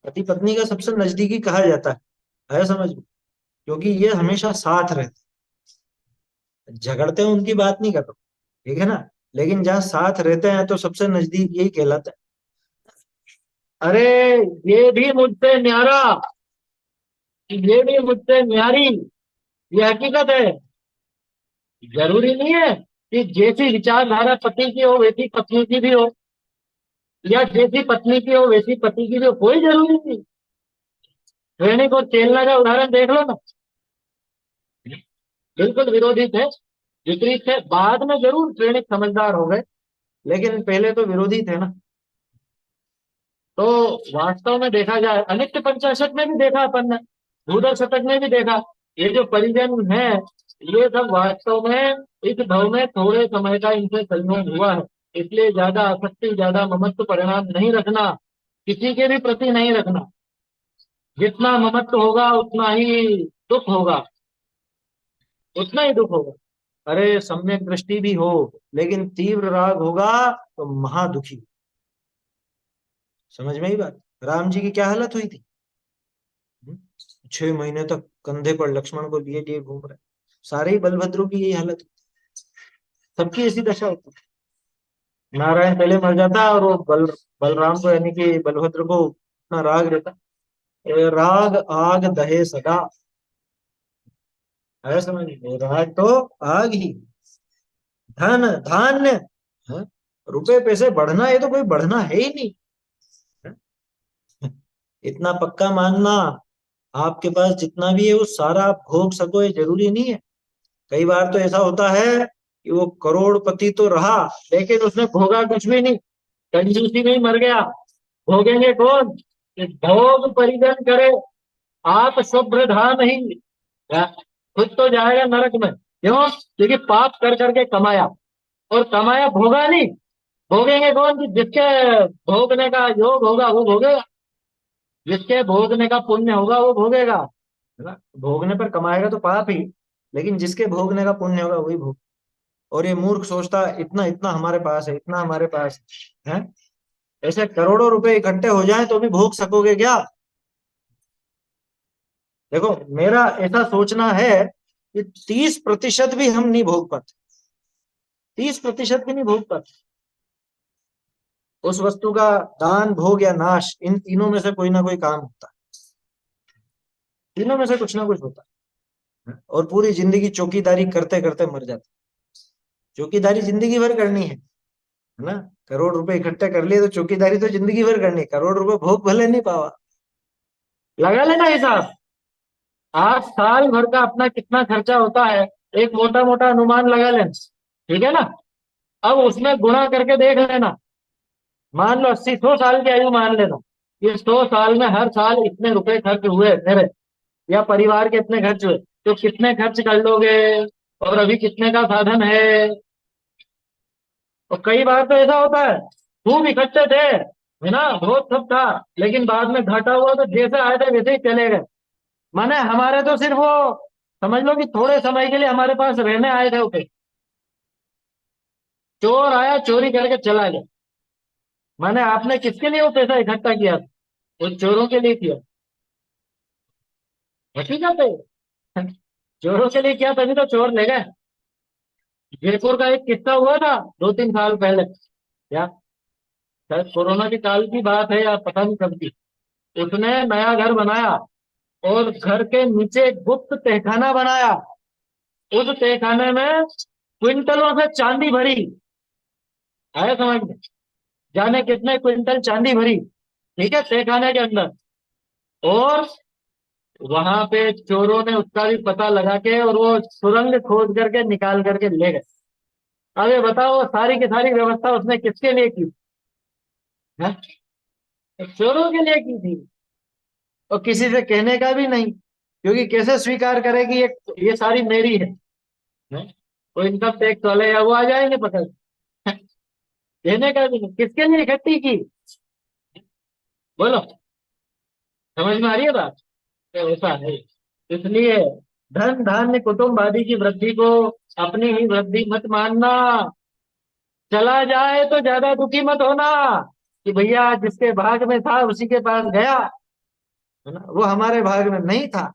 Speaker 1: पति पत्नी का सबसे नजदीकी कहा जाता है समझ में, क्योंकि ये हमेशा साथ रहते हैं। झगड़ते हैं उनकी बात नहीं कर रहा हूं, ठीक है ना, लेकिन जहाँ साथ रहते हैं तो सबसे नजदीक यही कहलाता
Speaker 2: है। अरे ये भी मुझसे न्यारा, ये भी मुझसे न्यारी, ये हकीकत है। जरूरी नहीं है कि जैसी विचारधारा पति की हो वैसी पत्नी की भी हो, या जैसी पत्नी की हो वैसी पति की भी हो, कोई जरूरी नहीं। प्रेमिक और चेलना का उदाहरण देख लो ना, बिल्कुल विरोधी थे, विपरीत थे, बाद में जरूर प्रेमिक समझदार हो गए,
Speaker 1: लेकिन पहले तो विरोधी थे ना।
Speaker 2: तो वास्तव में देखा जाए, अनित्य पंचाशत में भी देखा अपन ने, भूदर शतक में भी देखा, ये जो परिजन है, ये सब वास्तव में इस भव में थोड़े समय का इनसे संयोग हुआ है। इसलिए ज्यादा आसक्ति, ज्यादा ममत्व परिणाम नहीं रखना, किसी के भी प्रति नहीं रखना। जितना ममत्व होगा उतना ही दुख होगा, उतना ही दुख होगा।
Speaker 1: अरे सम्यक दृष्टि भी हो, लेकिन तीव्र राग होगा तो महादुखी। समझ में ही बात, राम जी की क्या हालत हुई थी। हम्म? 6 महीने तक कंधे पर लक्ष्मण को लिए लिए घूम रहे, सारे ही बलभद्रों की यही हालत होती, सबकी ऐसी दशा होती है। नारायण पहले मर जाता और वो बलराम को यानी कि बलभद्र को अपना राग रहता। राग आग दहे सदा, है समझ में? राग तो आग ही, धन धान्य, हाँ? रुपए पैसे बढ़ना, ये तो कोई बढ़ना है ही नहीं। हाँ? इतना पक्का मानना, आपके पास जितना भी है वो सारा आप भोग सको, ये जरूरी नहीं है। कई बार तो ऐसा होता है कि वो करोड़पति तो रहा, लेकिन उसने भोगा कुछ भी नहीं, कंजूसी में ही मर गया। भोगेंगे कौन, कि भोग परिजन करे, आप शुभ्र धाम ही, खुद तो जाएगा नरक में। क्यों, क्योंकि पाप कर करके कमाया, और कमाया भोगा नहीं। भोगेंगे कौन, कि जिसके भोगने का योग होगा वो भोगेगा, जिसके भोगने का पुण्य होगा वो भोगेगा, है ना। भोगने पर कमाएगा तो पाप ही, लेकिन जिसके भोगने का पुण्य होगा वही भोग। और ये मूर्ख सोचता है इतना इतना हमारे पास है, इतना हमारे पास है, हैं? ऐसे करोड़ों रुपए इकट्ठे हो जाएं तो भी भोग सकोगे क्या। देखो मेरा ऐसा सोचना है कि 30% भी हम नहीं भोग पाते, 30% भी नहीं भोग पाते। उस वस्तु का दान भोग या नाश, इन तीनों में से कोई ना कोई काम होता है, तीनों में से कुछ ना कुछ होता है। और पूरी जिंदगी चौकीदारी करते करते मर जाते। चौकीदारी जिंदगी भर करनी है ना। करोड़ रुपए इकट्ठे कर लिए तो चौकीदारी तो जिंदगी भर करनी है, करोड़ रुपए भोग भले नहीं पावा।
Speaker 2: लगा लेना हिसाब। आज साल भर का अपना कितना खर्चा होता है, एक मोटा मोटा अनुमान लगा लेना, ठीक है ना। अब उसमें गुणा करके देख लेना, मान लो 80 100 साल की आयु मान लेना, ये 100 साल में हर साल इतने रुपए खर्च हुए मेरे या परिवार के इतने खर्च हुए, तो कितने खर्च कर लोगे, और अभी कितने का साधन है। और कई बार तो ऐसा होता है, खूब इकट्ठे थे, है ना, बहुत सब था, लेकिन बाद में घाटा हुआ तो जैसे आए थे वैसे ही चले गए। माने हमारे तो सिर्फ वो, समझ लो कि थोड़े समय के लिए हमारे पास रहने आए थे उसे, चोर आया, चोरी करके चला गया। माने आपने किसके लिए वो पैसा इकट्ठा किया था? वो चोरों के लिए किया। हकीकत है। चोरों के लिए किया, तभी तो चोर ले गए। जयपुर का एक किस्सा हुआ था 2-3 साल पहले, या शायद कोरोना के काल की बात है या पता नहीं कब की। उसने नया घर बनाया और घर के नीचे एक गुप्त तहखाना बनाया। उस तहखाने में क्विंटलों से चांदी भरी। आया समझ में? जाने कितने क्विंटल चांदी भरी, ठीक है, तहखाने के अंदर। और वहां पे चोरों ने उसका भी पता लगा के और वो सुरंग खोद करके निकाल करके ले गए। अब ये बताओ, वो सारी की सारी व्यवस्था उसने किसके लिए की है? तो चोरों के लिए की थी। और किसी से कहने का भी नहीं, क्योंकि कैसे स्वीकार करे कि ये सारी मेरी है? वो इनकम टैक्स वाले या वो आ जाएंगे पकड़। कहने का भी नहीं, किसके लिए इकट्ठी की? बोलो, समझ में आ रही है बात? तो ऐसा है। इसलिए धन धान्य कुटुंब आदि की वृद्धि को अपनी ही वृद्धि मत मानना। चला जाए तो ज्यादा दुखी मत होना कि भैया जिसके भाग में था उसी के पास गया, है ना, वो हमारे भाग में नहीं था।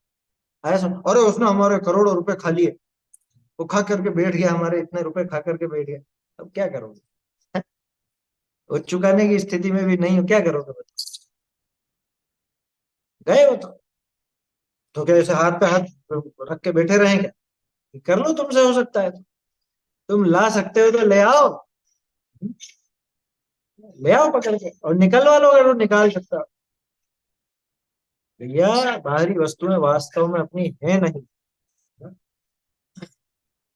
Speaker 2: ऐसा, अरे उसने हमारे करोड़ों रुपए खा लिए, वो खा करके बैठ गया, हमारे इतने रुपए खा करके बैठ गया। अब क्या करोगे? वो चुकाने की स्थिति में भी नहीं हो, क्या करोगे बताओ? गए हो तो क्या ऐसे हाथ पे हाथ रख के बैठे रहेंगे? कर लो, तुमसे हो सकता है तो। तुम ला सकते हो तो ले आओ। ले आओ पकड़ के और निकलवा लो, अगर वो निकाल सकता हो। भैया बाहरी वस्तुएं वास्तव में अपनी है नहीं।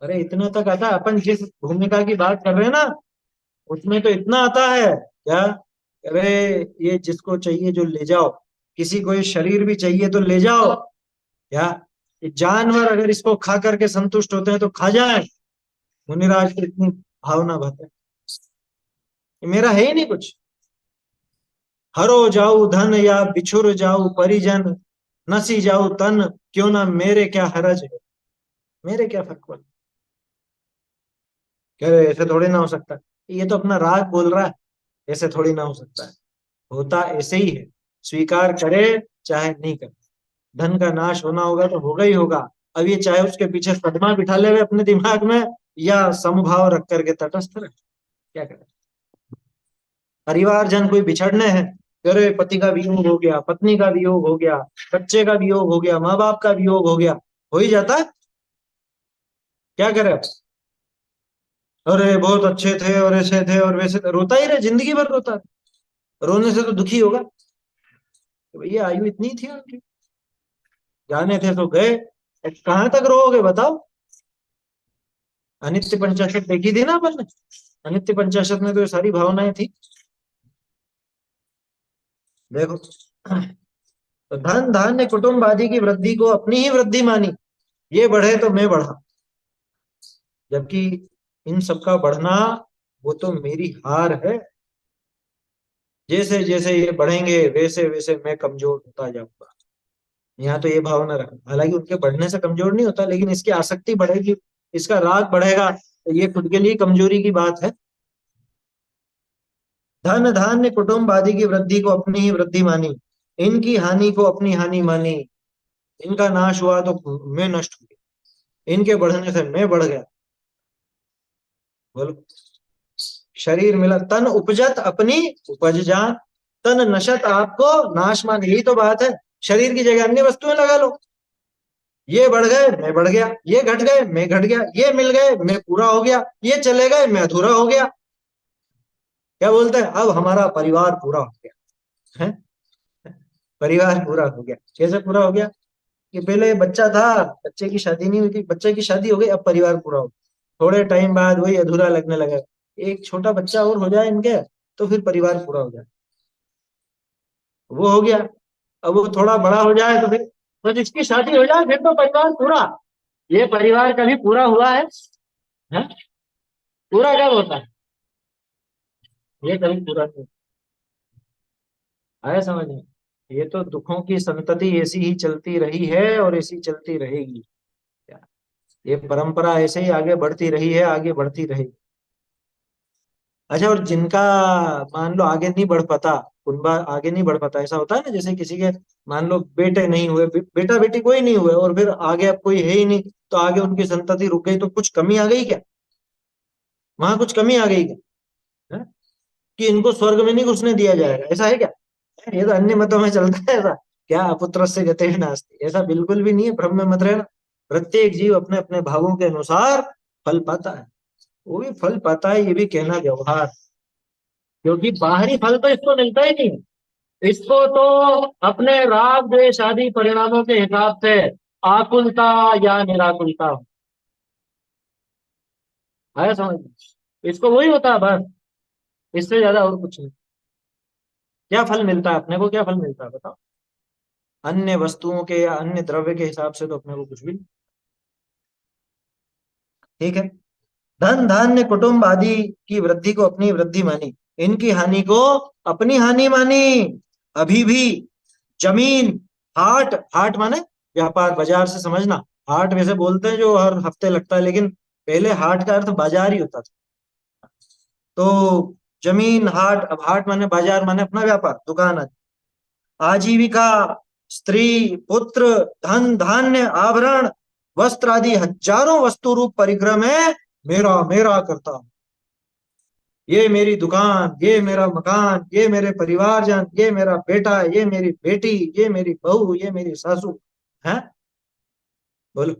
Speaker 2: अरे इतना तक आता है, अपन जिस भूमिका की बात कर रहे हैं ना, उसमें तो इतना आता है क्या? अरे ये जिसको चाहिए जो ले जाओ, किसी को ये शरीर भी चाहिए तो ले जाओ। क्या ये जानवर अगर इसको खा करके संतुष्ट होते हैं तो खा जाए। मुनिराज की इतनी भावना भर है, ये मेरा है ही नहीं कुछ। हरो जाऊ धन या बिछुर जाऊ परिजन, नसी जाऊ तन, क्यों ना मेरे क्या हरज है। मेरे क्या फर्क पड़ता? कह रहे ऐसे थोड़ी ना हो सकता। ये तो अपना राग बोल रहा है, ऐसे थोड़ी ना हो सकता है। होता ऐसे ही है, स्वीकार करे चाहे नहीं करे। धन का नाश होना होगा तो होगा ही होगा। अब ये चाहे उसके पीछे सदमा बिठा ले हुए अपने दिमाग में, या समभाव रख करके तटस्थ रहे, क्या करे? परिवार जन कोई बिछड़ने हैं, अरे पति का वियोग हो गया, पत्नी का वियोग हो गया, बच्चे का वियोग हो गया, माँ बाप का वियोग हो गया, हो ही जाता है। क्या करे? अरे बहुत अच्छे थे और ऐसे थे और वैसे थे, रोता ही रहे, जिंदगी भर रोता है। रोने से तो दुखी होगा। तो भैया आयु इतनी थी उनकी, जाने थे तो गए। अब कहाँ तक रोओगे बताओ? अनित्य पंचाशत देखी थी ना अपन ने? अनित्य पंचाशत में तो ये सारी भावनाएं थी। देखो, तो धन धान्य कुटुंब आदि की वृद्धि को अपनी ही वृद्धि मानी, ये बढ़े तो मैं बढ़ा। जबकि इन सबका बढ़ना वो तो मेरी हार है। जैसे जैसे ये बढ़ेंगे वैसे वैसे मैं कमजोर होता जाऊंगा। यहाँ तो ये भावना रख, हालांकि उनके बढ़ने से कमजोर नहीं होता, लेकिन इसकी आसक्ति बढ़ेगी, इसका राग बढ़ेगा, तो ये खुद के लिए कमजोरी की बात है। धन धान्य कुटुंब आदि की वृद्धि को अपनी ही वृद्धि मानी, इनकी हानि को अपनी हानि मानी। इनका नाश हुआ तो मैं नष्ट हो गया, इनके बढ़ने से मैं बढ़ गया। बोलो, शरीर मिला तन उपजत अपनी उपज जान, तन नशत आपको नाश मान। यही तो बात है। शरीर की जगह अन्य वस्तुएं लगा लो, ये बढ़ गए मैं बढ़ गया, ये घट गए मैं घट गया, ये मिल गए मैं पूरा हो गया, ये चले गए मैं अधूरा हो गया। क्या बोलते हैं, अब हमारा परिवार पूरा हो गया है। परिवार पूरा हो गया, कैसे पूरा हो गया? कि पहले बच्चा था, बच्चे की शादी नहीं हुई थी, बच्चे की शादी हो गई, अब परिवार पूरा हो गया। थोड़े टाइम बाद वही अधूरा लगने लगा। एक छोटा बच्चा और हो जाए इनके, तो फिर परिवार पूरा हो जाए। वो हो गया। अब वो थोड़ा बड़ा हो जाए तो फिर, तो जिसकी शादी हो जाए फिर तो परिवार पूरा। ये परिवार कभी पूरा हुआ है? पूरा कब होता है? ये कभी पूरा नहीं। आया समझ में? ये तो दुखों की संतति ऐसी ही चलती रही है और ऐसी चलती रहेगी। ये परंपरा ऐसे ही आगे बढ़ती रही है, आगे बढ़ती रहेगी।
Speaker 1: अच्छा, और जिनका मान लो आगे नहीं बढ़ पाता, कुनबा आगे नहीं बढ़ पाता, ऐसा होता है ना, जैसे किसी के मान लो बेटे नहीं हुए, बेटा बेटी कोई नहीं हुए, और फिर आगे अब कोई है ही नहीं, तो आगे उनकी संतति रुक गई, तो कुछ कमी आ गई क्या? वहां कुछ कमी आ गई क्या? है? कि इनको स्वर्ग में नहीं घुसने दिया जाएगा, ऐसा है क्या? ये तो अन्य मतों में चलता है ऐसा। क्या अपुत्रस्य गते नास्ति, ऐसा बिल्कुल भी नहीं है, भ्रम में मत रहना। प्रत्येक जीव अपने अपने भावों के अनुसार फल पाता है, वो भी फल पाता है, ये भी कहना व्यवहार।
Speaker 2: क्योंकि बाहरी फल तो इसको मिलता ही नहीं, इसको तो अपने राग द्वेष आदि परिणामों के हिसाब से आकुलता या निराकुलता है, समझ में? इसको वही होता है बस, इससे ज्यादा और कुछ नहीं। क्या फल मिलता है अपने को, क्या फल मिलता है बताओ? अन्य वस्तुओं के या अन्य द्रव्य के हिसाब से तो अपने को कुछ भी नहीं। ठीक है। धन धान्य कुटुंब आदि की वृद्धि को अपनी वृद्धि मानी, इनकी हानि को अपनी हानि मानी। अभी भी जमीन, हाट, हाट माने व्यापार बाजार से समझना। हाट वैसे बोलते हैं जो हर हफ्ते लगता है, लेकिन पहले हाट का अर्थ बाजार ही होता था। तो जमीन हाट, अब हाट माने बाजार माने अपना व्यापार, दुकान आदि। आजीविका, स्त्री, पुत्र, धन धान्य, आभरण, वस्त्र आदि हजारों वस्तु रूप परिग्रह में मेरा मेरा करता हूं। ये मेरी दुकान, ये मेरा मकान, ये मेरे परिवारजन, ये मेरा बेटा, ये मेरी बेटी, ये मेरी बहू, ये मेरी सासू है। बोलो,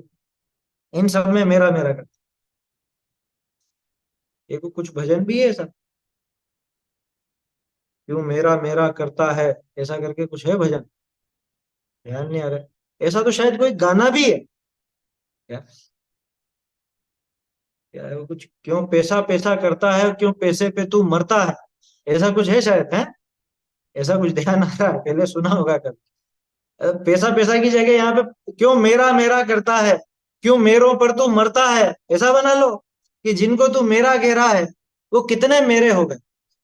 Speaker 2: इन सब में मेरा मेरा करता। ये कुछ भजन भी है ऐसा, क्यों मेरा मेरा करता है, ऐसा करके कुछ है भजन? ध्यान नहीं आ रहा। ऐसा तो शायद कोई गाना भी है क्या? क्या है वो, कुछ क्यों पैसा पैसा करता है, क्यों पैसे पे तू मरता है, ऐसा कुछ है शायद है। ऐसा कुछ ध्यान आ रहा है, पहले सुना होगा कभी। पैसा पैसा की जगह यहाँ पे क्यों मेरा मेरा करता है, क्यों मेरों पर तू मरता है, ऐसा बना लो कि जिनको तू मेरा कह रहा है वो कितने मेरे हो गए।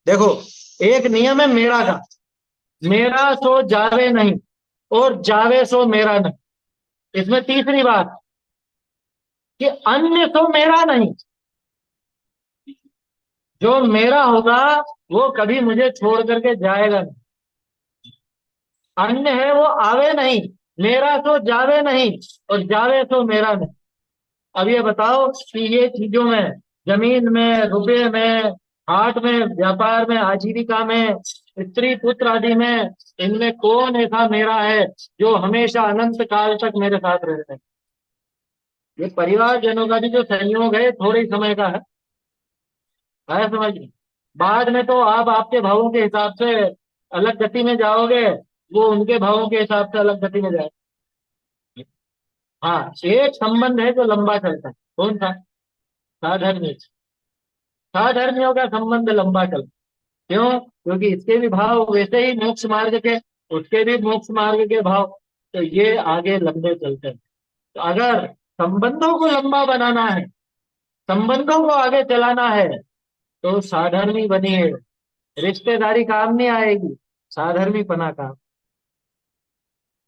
Speaker 2: देखो, एक नियम है मेरा का, मेरा सो जावे नहीं और जावे सो मेरा नहीं। इसमें तीसरी बात कि अन्य सो मेरा नहीं, जो मेरा होगा वो कभी मुझे छोड़ करके जाएगा नहीं। अन्य है वो आवे नहीं, मेरा सो जावे नहीं और जावे सो मेरा नहीं। अब ये बताओ कि ये चीजों में, जमीन में, रुपये में, हाट में, व्यापार में, आजीविका में, स्त्री पुत्र आदि में, इनमें कौन ऐसा मेरा है जो हमेशा अनंत काल तक मेरे साथ रहते हैं? ये परिवार जनों का भी जो संयोग है थोड़े ही समय का है, समझ ली। बाद में तो आप आपके भावों के हिसाब से अलग गति में जाओगे, वो उनके भावों के हिसाब से अलग गति में जाए। हाँ, एक संबंध है जो लंबा चलता है, कौन सा? साधर्म्य। साधर्मियों का संबंध लंबा चलता है। क्यों? क्योंकि इसके भी भाव वैसे ही मोक्ष मार्ग के, उसके भी मोक्ष मार्ग के भाव, तो ये आगे लंबे चलते हैं। तो अगर संबंधों को लंबा बनाना है, संबंधों को आगे चलाना है, तो साधर्मी बनिए। रिश्तेदारी काम नहीं आएगी, साधर्मी पना काम।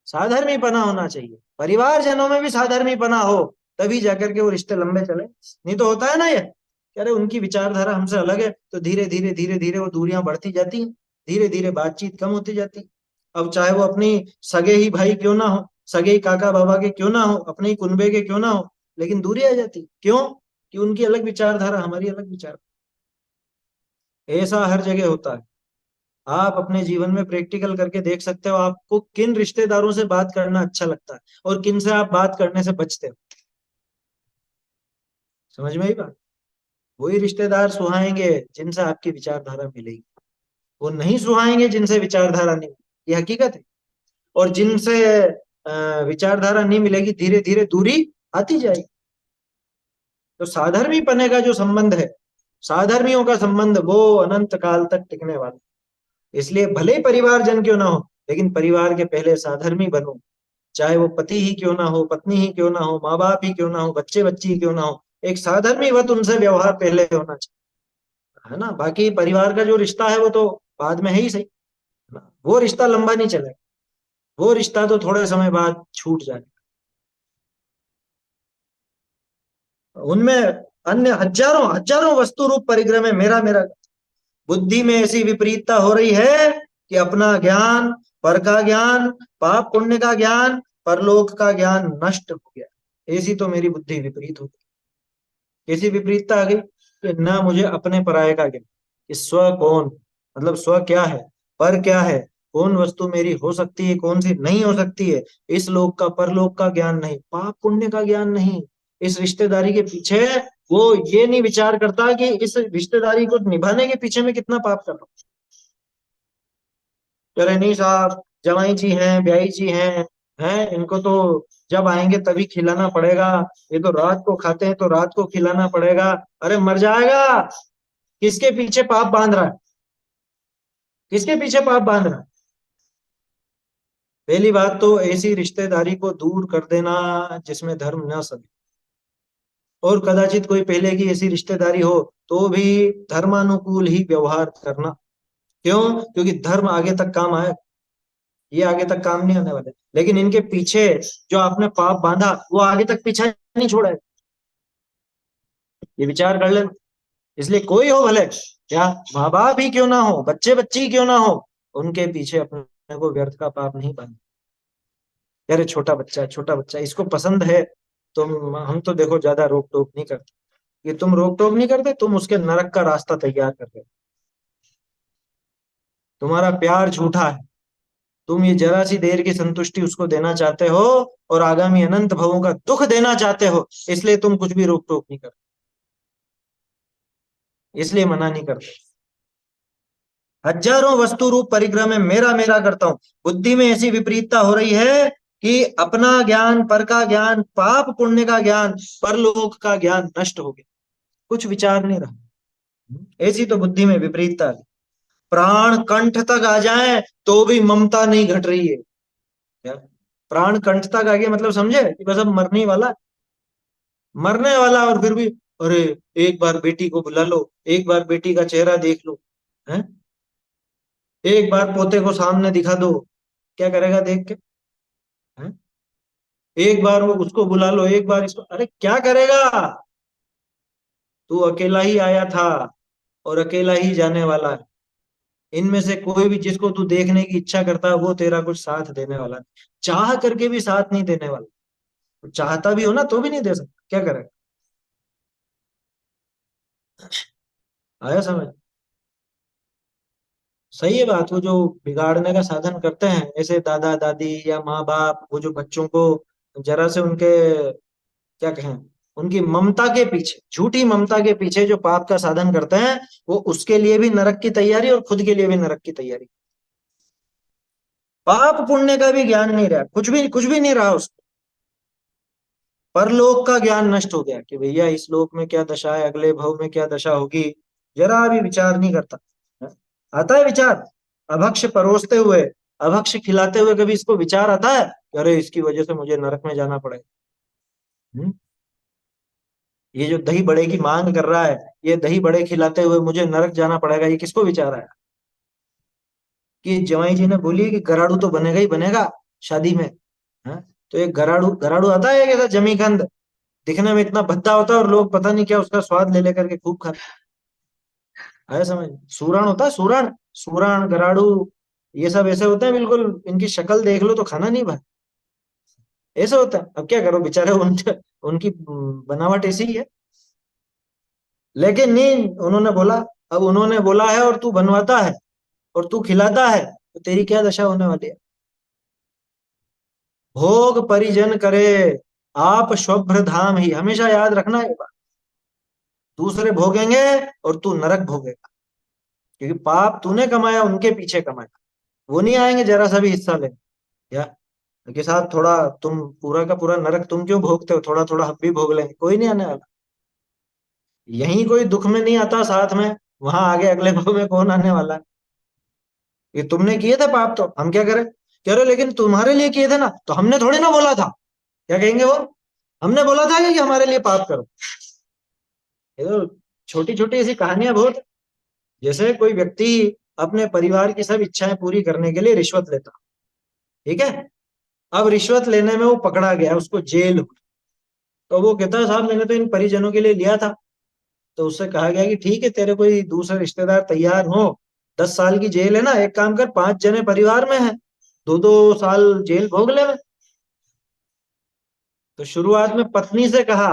Speaker 2: साधर्मी पना होना चाहिए, परिवारजनों में भी साधर्मी पना हो, तभी जाकर के वो रिश्ते लंबे चले। नहीं तो होता है ना ये, कि अरे उनकी विचारधारा हमसे अलग है, तो धीरे धीरे धीरे धीरे वो दूरियां बढ़ती जाती हैं, धीरे धीरे बातचीत कम होती जाती है। अब चाहे वो अपनी सगे ही भाई क्यों ना हो, सगे ही काका बाबा के क्यों ना हो, अपने ही कुनबे के क्यों ना हो, लेकिन दूरी आ जाती। क्यों? कि उनकी अलग विचारधारा, हमारी अलग विचार। ऐसा हर जगह होता है। आप अपने जीवन में प्रैक्टिकल करके देख सकते हो, आपको किन रिश्तेदारों से बात करना अच्छा लगता है और किन से आप बात करने से बचते हो। समझ में आई बात? वही रिश्तेदार सुहाएंगे जिनसे आपकी विचारधारा मिलेगी, वो नहीं सुहाएंगे जिनसे विचारधारा नहीं मिलेगी, ये हकीकत है। और जिनसे विचारधारा नहीं मिलेगी, धीरे धीरे दूरी आती जाएगी। तो साधर्मी पने का जो संबंध है, साधर्मियों का संबंध, वो अनंत काल तक टिकने वाला। इसलिए भले ही परिवारजन क्यों ना हो, लेकिन परिवार के पहले साधर्मी बनो। चाहे वो पति ही क्यों ना हो, पत्नी ही क्यों ना हो, माँ बाप ही क्यों ना हो, बच्चे बच्ची ही क्यों ना हो, एक साधर्मी वत उनसे व्यवहार पहले होना चाहिए, है ना। बाकी परिवार का जो रिश्ता है वो तो बाद में है ही सही, है ना? वो रिश्ता लंबा नहीं चलेगा, वो रिश्ता तो थोड़े समय बाद छूट जाएगा। उनमें अन्य हजारों हजारों वस्तु रूप परिग्रह में मेरा मेरा,
Speaker 1: बुद्धि में ऐसी विपरीतता हो रही है कि अपना ज्ञान, पर का ज्ञान, पाप पुण्य का ज्ञान, परलोक का ज्ञान नष्ट हो गया। ऐसी तो मेरी बुद्धि विपरीत हो गई। ऐसी विपरीतता आ गई कि ना मुझे अपने पराये का ज्ञान, कि स्व कौन, मतलब स्व क्या है, पर क्या है, कौन वस्तु मेरी हो सकती है, कौन सी नहीं हो सकती है, इस लोक का परलोक का ज्ञान नहीं, पाप पुण्य का ज्ञान नहीं। इस रिश्तेदारी के पीछे वो ये नहीं विचार करता कि इस रिश्तेदारी को निभाने के पीछे मैं कितना पाप कर रहा हूँ। कह रहे नहीं साहब, जवाई जी हैं, ब्याई जी हैं इनको तो जब आएंगे तभी खिलाना पड़ेगा, ये तो रात को खाते हैं तो रात को खिलाना पड़ेगा। अरे मर जाएगा। किसके पीछे पाप बांध रहा है, किसके पीछे पाप बांध रहा है? पहली बात तो ऐसी रिश्तेदारी को दूर कर देना जिसमें धर्म न सके, और कदाचित कोई पहले की ऐसी रिश्तेदारी हो तो भी धर्मानुकूल ही व्यवहार करना। क्यों? क्योंकि धर्म आगे तक काम आए, ये आगे तक काम नहीं आने वाले। लेकिन इनके पीछे जो आपने पाप बांधा वो आगे तक पीछा नहीं छोड़ा है, ये विचार कर लेना। इसलिए कोई हो भले, क्या माँ बाप ही क्यों ना हो, बच्चे बच्ची ही क्यों ना हो, उनके पीछे अपने को व्यर्थ का पाप नहीं बांधना। अरे छोटा बच्चा है, छोटा बच्चा इसको पसंद है, तो हम तो देखो ज्यादा रोक टोक नहीं करते। ये तुम रोक टोक नहीं करते, तुम उसके नरक का रास्ता तैयार कर रहे हो। तुम्हारा प्यार झूठा है, तुम ये जरा सी देर की संतुष्टि उसको देना चाहते हो और आगामी अनंत भवों का दुख देना चाहते हो, इसलिए तुम कुछ भी रोक टोक नहीं करते, इसलिए मना नहीं करते। हजारों वस्तु रूप परिग्रह में मेरा मेरा करता हूं। बुद्धि में ऐसी विपरीतता हो रही है कि अपना ज्ञान, पर का ज्ञान, पाप पुण्य का ज्ञान, परलोक का ज्ञान नष्ट हो गया, कुछ विचार नहीं रहा। ऐसी तो बुद्धि में विपरीतता है। प्राण कंठ तक आ जाए तो भी ममता नहीं घट रही है। क्या? प्राण कंठ तक आ गया मतलब समझे कि बस अब मरने वाला, मरने वाला, और फिर भी अरे एक बार बेटी को बुला लो, एक बार बेटी का चेहरा देख लो, है, एक बार पोते को सामने दिखा दो, क्या करेगा देख के, है? एक बार वो उसको बुला लो, एक बार इसको, अरे क्या करेगा? तू अकेला ही आया था और अकेला ही जाने वाला है। इनमें से कोई भी जिसको तू देखने की इच्छा करता है वो तेरा कुछ साथ देने वाला नहीं, चाह करके भी साथ नहीं देने वाला। चाहता भी हो ना तो भी नहीं दे सकता, क्या करेगा? आया समझ? सही है बात। वो जो बिगाड़ने का साधन करते हैं ऐसे दादा दादी या माँ बाप, वो जो बच्चों को जरा से उनके, क्या कहें, उनकी ममता के पीछे, झूठी ममता के पीछे जो पाप का साधन करते हैं, वो उसके लिए भी नरक की तैयारी और खुद के लिए भी नरक की तैयारी। पाप पुण्य का भी ज्ञान नहीं रहा, कुछ भी नहीं रहा उसको। परलोक का ज्ञान नष्ट हो गया कि भैया इस लोक में क्या दशा है, अगले भव में क्या दशा होगी, जरा भी विचार नहीं करता। आता है विचार? अभक्ष परोसते हुए, अभक्ष खिलाते हुए कभी इसको विचार आता है कि अरे इसकी वजह से मुझे नरक में जाना पड़ेगा? हम्म? ये जो दही बड़े की मांग कर रहा है, ये दही बड़े खिलाते हुए मुझे नरक जाना पड़ेगा, ये किसको विचार आया? कि जवाई जी ने बोली कि गराड़ू तो बनेगा ही बनेगा शादी में। हाँ? तो एक गराड़ू, गराड़ू आता है कैसा जमीकंद, दिखने में इतना भद्दा होता है और लोग पता नहीं क्या उसका स्वाद ले लेकर के खूब खाते हैं। समझ? सूराण होता है, सूराण, सूराण, गराड़ू, ये सब ऐसे होते हैं बिल्कुल, इनकी शक्ल देख लो तो खाना नहीं भाई, ऐसे होता है। अब क्या करो बेचारे, उनकी बनावट ऐसी ही है। लेकिन नहीं, उन्होंने बोला, अब उन्होंने बोला है और तू बनवाता है और तू खिलाता है, तो तेरी क्या दशा होने वाली है? भोग परिजन करे, आप शुभ्र धाम ही, हमेशा याद रखना ये बात। दूसरे भोगेंगे और तू नरक भोगेगा, क्योंकि पाप तूने कमाया, उनके पीछे कमाया। वो नहीं आएंगे जरा सा भी हिस्सा लेने, या उनके साथ थोड़ा, तुम पूरा का पूरा नरक तुम क्यों भोगते हो, थोड़ा थोड़ा हम भी भोग लेंगे, कोई नहीं आने वाला। यहीं कोई दुख में नहीं आता साथ में, वहां आगे अगले भव में कौन आने वाला है? ये तुमने किए थे पाप तो हम क्या करें? कह रहे लेकिन तुम्हारे लिए किए थे ना, तो हमने थोड़ी ना बोला था। क्या कहेंगे वो? हमने बोला था कि हमारे लिए पाप करो। ये तो छोटी छोटी ऐसी कहानियां बहुत। जैसे कोई व्यक्ति अपने परिवार की सब इच्छाएं पूरी करने के लिए रिश्वत लेता, ठीक है, अब रिश्वत लेने में वो पकड़ा गया, उसको जेल हुई। तो वो कहता है साहब मैंने तो इन परिजनों के लिए लिया था, तो उससे कहा गया कि ठीक है, तेरे कोई दूसरे रिश्तेदार तैयार हो, 10 साल की जेल है ना, एक काम कर, 5 जने परिवार में है, 2-2 साल जेल भोग ले। तो शुरुआत में पत्नी से कहा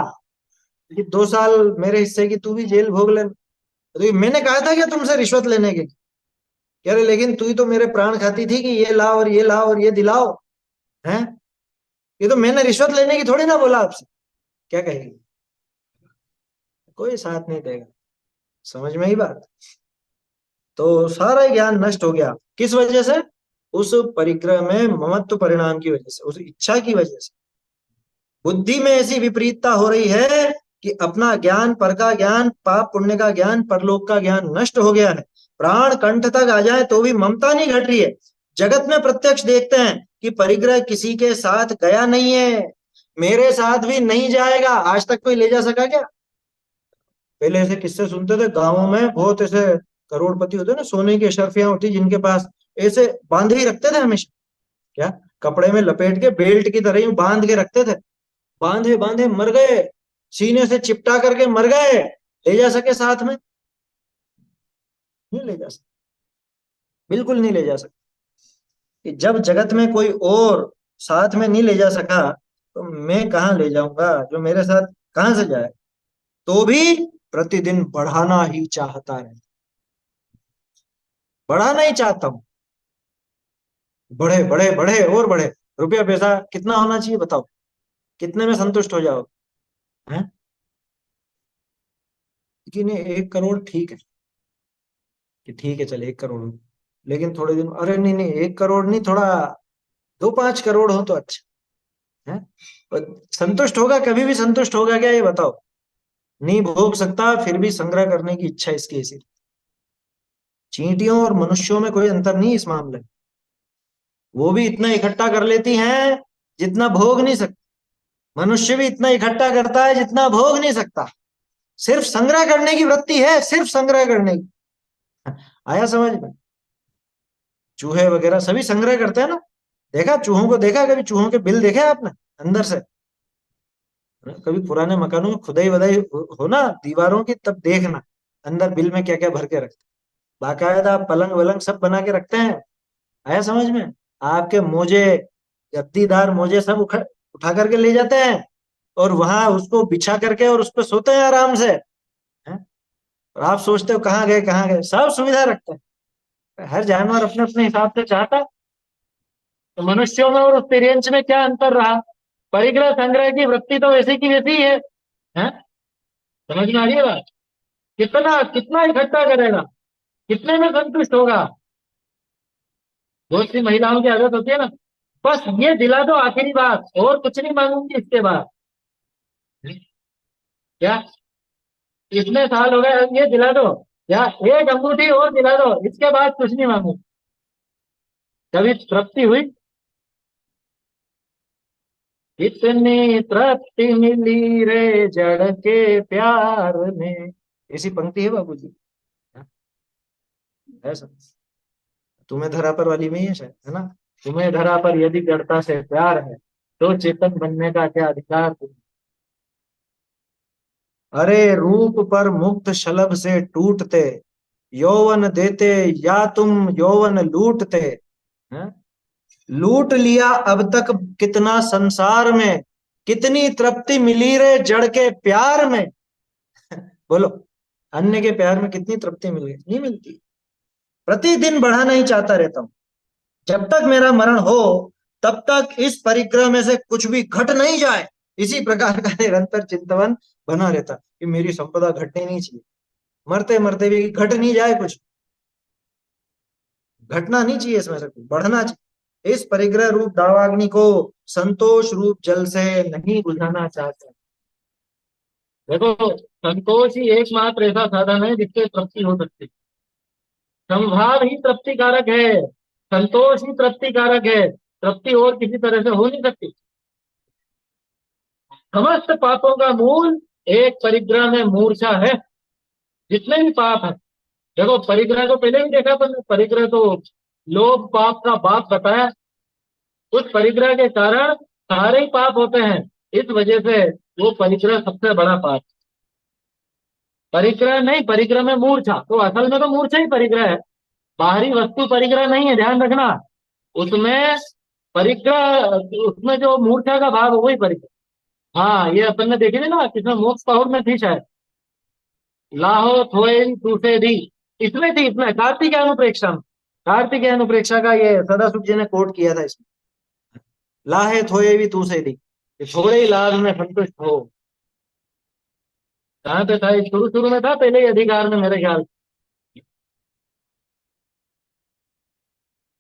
Speaker 1: कि 2 साल मेरे हिस्से की तू भी जेल भोग ले। तो ये मैंने कहा था क्या तुमसे रिश्वत लेने के? कह रहे लेकिन तू ही तो मेरे प्राण खाती थी कि ये लाओ और ये लाओ और ये दिलाओ। हैं? ये तो मैंने रिश्वत लेने की थोड़ी ना बोला आपसे। क्या कहेगी? कोई साथ नहीं देगा। समझ में ही बात? तो सारा ज्ञान नष्ट हो गया, किस वजह से? उस परिग्रह में ममत्व परिणाम की वजह से, उस इच्छा की वजह से। बुद्धि में ऐसी विपरीतता हो रही है कि अपना ज्ञान, पर का ज्ञान, पाप पुण्य का ज्ञान, परलोक का ज्ञान नष्ट हो गया है। प्राण कंठ तक आ जाए तो भी ममता नहीं घट रही है। जगत में प्रत्यक्ष देखते हैं कि परिग्रह किसी के साथ गया नहीं है, मेरे साथ भी नहीं जाएगा। आज तक कोई ले जा सका क्या? पहले ऐसे किस्से सुनते थे गांवों में, बहुत ऐसे करोड़पति होते ना, सोने की अशर्फियां होती जिनके पास, ऐसे बांधे ही रखते थे हमेशा। क्या? कपड़े में लपेट के बेल्ट की तरह ही बांध के रखते थे। बांधे बांधे मर गए, सीने से चिपटा करके मर गए। ले जा सके साथ में? नहीं ले जा सकते, बिल्कुल नहीं ले जा सकते। कि जब जगत में कोई और साथ में नहीं ले जा सका, तो मैं कहाँ ले जाऊंगा? जो मेरे साथ कहाँ से जाए? तो भी प्रतिदिन बढ़ाना ही चाहता है, बढ़ाना ही चाहता हूँ। बढ़े बढ़े बढ़े और बढ़े। रुपया पैसा कितना होना चाहिए बताओ? कितने में संतुष्ट हो जाओ? हैं? कि नहीं, 1 करोड़ ठीक है, कि ठीक है चल 1 करोड़ हो। लेकिन थोड़े दिन, अरे नहीं नहीं, 1 करोड़ नहीं, थोड़ा 2-5 करोड़ हो तो अच्छा है। पर संतुष्ट होगा? कभी भी संतुष्ट होगा क्या, ये बताओ? नहीं भोग सकता, फिर भी संग्रह करने की इच्छा इसकी ऐसी। चींटियों और मनुष्यों में कोई अंतर नहीं इस मामले में। वो भी इतना इकट्ठा कर लेती हैं जितना भोग नहीं सकती। मनुष्य भी इतना इकट्ठा करता है जितना भोग नहीं सकता। सिर्फ संग्रह करने की वृत्ति है, सिर्फ संग्रह करने की। आया समझ में? चूहे वगैरह सभी संग्रह करते हैं ना। देखा चूहों को? देखा कभी चूहों के बिल देखे आपने अंदर से? कभी पुराने मकानों में खुदाई वदाई हो ना दीवारों की, तब देखना अंदर बिल में क्या क्या भर के रखते। बाकायदा पलंग वलंग सब बना के रखते हैं। आया समझ में? आपके मोजे, गद्दीदार मोजे सब उठा करके ले जाते हैं, और वहां उसको बिछा करके और उस पर सोते हैं आराम से। हैं? और आप सोचते हो कहाँ गए कहाँ गए? सब सुविधा रखते हैं। हर जानवर अपने अपने हिसाब से चाहता है। तो मनुष्यों में और उस तिर्यंच में क्या अंतर रहा? परिग्रह संग्रह की वृत्ति तो वैसी की वैसी ही है। हैं? समझ में आ रही है बात? कितना कितना इकट्ठा करेगा, कितने में संतुष्ट होगा? बहुत सी महिलाओं की आदत होती है ना, बस ये दिला दो आखिरी बात, और कुछ नहीं मांगूंगी इसके बाद। क्या? इतने साल हो गए, ये दिला दो, या एक अंगूठी और दिला दो, इसके बाद कुछ नहीं मांगू। कभी तृप्ति हुई? कितनी तृप्ति मिली रे जड़ के प्यार में, ऐसी पंक्ति है बाबू जी। ऐसा तुम्हें धरा पर वाली में ही है शायद, है ना? तुम्हें धरा पर यदि जड़ता से प्यार है, तो चेतन बनने का क्या अधिकार तुम्हें? अरे रूप पर मुक्त शलभ से टूटते, यौवन देते या तुम यौवन लूटते? हैं? लूट लिया अब तक कितना संसार में, कितनी तृप्ति मिली रे जड़ के प्यार में। बोलो, अन्य के प्यार में कितनी तृप्ति मिल गई? नहीं मिलती। प्रतिदिन बढ़ाना ही चाहता रहता हूं। जब तक मेरा मरण हो, तब तक इस परिक्रम में से कुछ भी घट नहीं जाए, इसी प्रकार का निरंतर चिंतन बना रहता कि मेरी संपदा घटनी नहीं चाहिए। मरते मरते भी घट नहीं जाए कुछ, घटना नहीं चाहिए इसमें से कुछ, बढ़ना चाहिए। इस परिग्रह रूप दावाग्नि को संतोष रूप जल से नहीं बुझाना चाहते। देखो, संतोष ही एकमात्र ऐसा साधन है जिससे तृप्ति हो सकती है। संभाव ही तृप्ति कारक है, संतोष ही तृप्ति कारक है। तृप्ति और किसी तरह से हो नहीं सकती। समस्त पापों का मूल एक परिग्रह में मूर्छा है। जितने भी पाप है, देखो परिग्रह को पहले भी देखा अपन, परिग्रह तो लोभ पाप का बाप बताया। उस परिग्रह के कारण सारे ही पाप होते हैं। इस वजह से वो परिग्रह सबसे बड़ा पाप।
Speaker 2: परिग्रह नहीं, परिग्रह में मूर्छा, तो असल में तो मूर्छा ही परिग्रह है, बाहरी वस्तु परिग्रह नहीं है, ध्यान रखना। उसमें परिग्रह, उसमें जो मूर्छा का भाव है वही परिग्रह। हाँ, ये अपन ने देखी थी ना, किसमें मोक्ष पहुर में थी शायद, लाहो थोए तूसे दी, इसमें थी, इसमें कार्तिकेय अनुप्रेक्षा में। कार्तिकेय अनुप्रेक्षा का ये सदाशिव जी ने कोट किया था इसमें, लाहे थोए भी तू से दी, कि थोड़े ही लाभ में संतुष्ट हो। कहाँ पे था, शुरू शुरू में था, पहले ही अधिकार में मेरे ख्याल।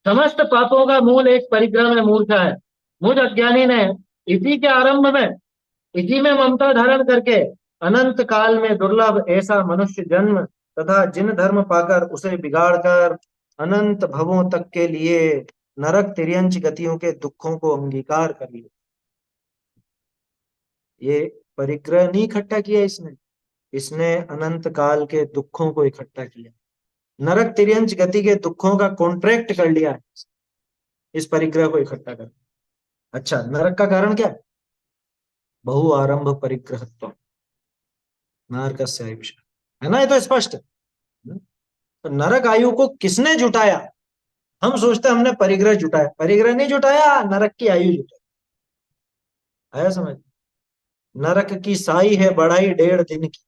Speaker 2: समस्त पापों का मूल एक परिग्रह में मूर्छा है। मुझ अज्ञानी ने इसी के आरंभ में, इसी में ममता धारण करके अनंत काल में दुर्लभ ऐसा मनुष्य जन्म तथा जिन धर्म पाकर उसे बिगाड़कर अनंत भवों तक के लिए नरक तिर्यंच गतियों के दुखों को अंगीकार कर लिया। ये परिग्रह नहीं इकट्ठा किया इसने, इसने अनंत काल के दुखों को इकट्ठा किया, नरक तिर्यंच गति के दुखों का कॉन्ट्रैक्ट कर लिया है इस परिग्रह को इकट्ठा कर। अच्छा, नरक का कारण क्या है? बहु आरंभ परिग्रहत्व नरकस्य आयुष, है ना, ये तो स्पष्ट है। तो नरक आयु को किसने जुटाया? हम सोचते हैं हमने परिग्रह जुटाया, परिग्रह नहीं जुटाया, नरक की आयु जुटाई। आया समझ? नरक की साई है बढ़ाई 1.5 दिन की,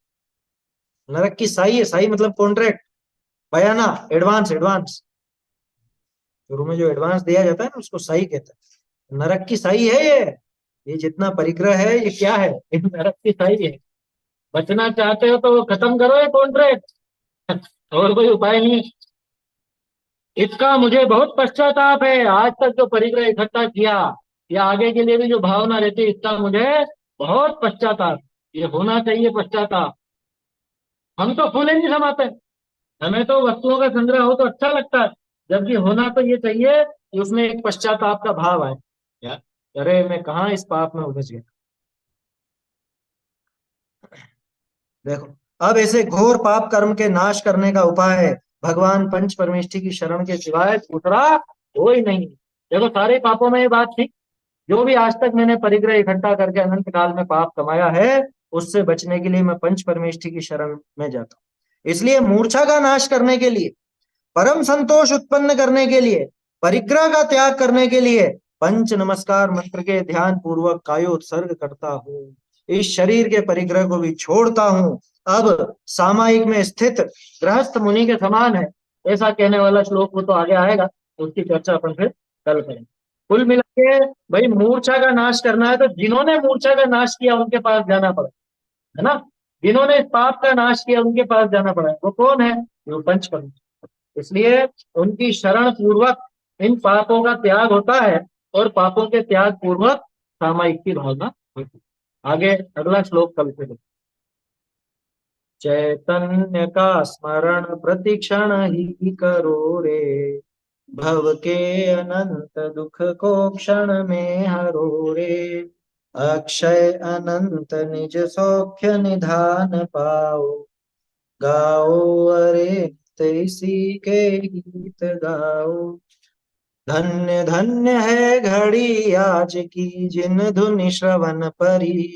Speaker 2: नरक की साई है, साई मतलब कॉन्ट्रैक्ट, बयाना, एडवांस, एडवांस, शुरू में जो एडवांस दिया जाता है ना उसको साई कहता है। नरक की साई है ये जितना परिग्रह है ये क्या है? ये नरक की साई है। बचना चाहते हो तो खत्म करो ये कॉन्ट्रैक्ट, और कोई उपाय नहीं। इसका मुझे बहुत पश्चाताप है, आज तक जो परिग्रह इकट्ठा किया या आगे के लिए भी जो भावना रहती है, इसका मुझे बहुत पश्चाताप। ये होना चाहिए पश्चाताप। हम तो फूले नहीं समाते, हमें तो वस्तुओं का संग्रह हो तो अच्छा लगता है, जबकि होना तो ये चाहिए कि उसमें एक पश्चाताप का भाव आए, यार अरे मैं कहाँ इस पाप में उलझ गया। देखो, अब ऐसे घोर पाप कर्म के नाश करने का उपाय भगवान पंच परमेष्ठी की शरण के सिवाय दूसरा हो ही नहीं। देखो, सारे पापों में ये बात थी, जो भी आज तक मैंने परिग्रह इकट्ठा करके अनंत काल में पाप कमाया है, उससे बचने के लिए मैं पंच परमेष्ठी की शरण में जाता हूँ। इसलिए मूर्छा का नाश करने के लिए, परम संतोष उत्पन्न करने के लिए, परिग्रह का त्याग करने के लिए पंच नमस्कार मंत्र के ध्यान पूर्वक कायोत्सर्ग करता हूँ। इस शरीर के परिग्रह को भी छोड़ता हूँ, अब सामायिक में स्थित गृहस्थ मुनि के समान है, ऐसा कहने वाला श्लोक वो तो आगे आएगा, उसकी चर्चा अपन फिर कल करेंगे। कुल मिला के भाई, मूर्छा का नाश करना है तो जिन्होंने मूर्छा का नाश किया उनके पास जाना पड़ा, है ना, जिन्होंने इस पाप का नाश किया उनके पास जाना पड़ा। वो कौन है? वो पंच परमेश्वर। इसलिए उनकी शरण पूर्वक इन पापों का त्याग होता है, और पापों के त्याग पूर्वक सामायिक की भावना होती है। आगे अगला श्लोक कल से। चैतन्य का स्मरण प्रतिक्षण ही करो रे, भव के अनंत दुख को क्षण में हरो रे, अक्षय अनंत निज सौख्य निधान पाओ, गाओ अरे इसी के गीत गाओ। धन्य धन्य है घड़ी आज की जिन धुनि श्रवण परी,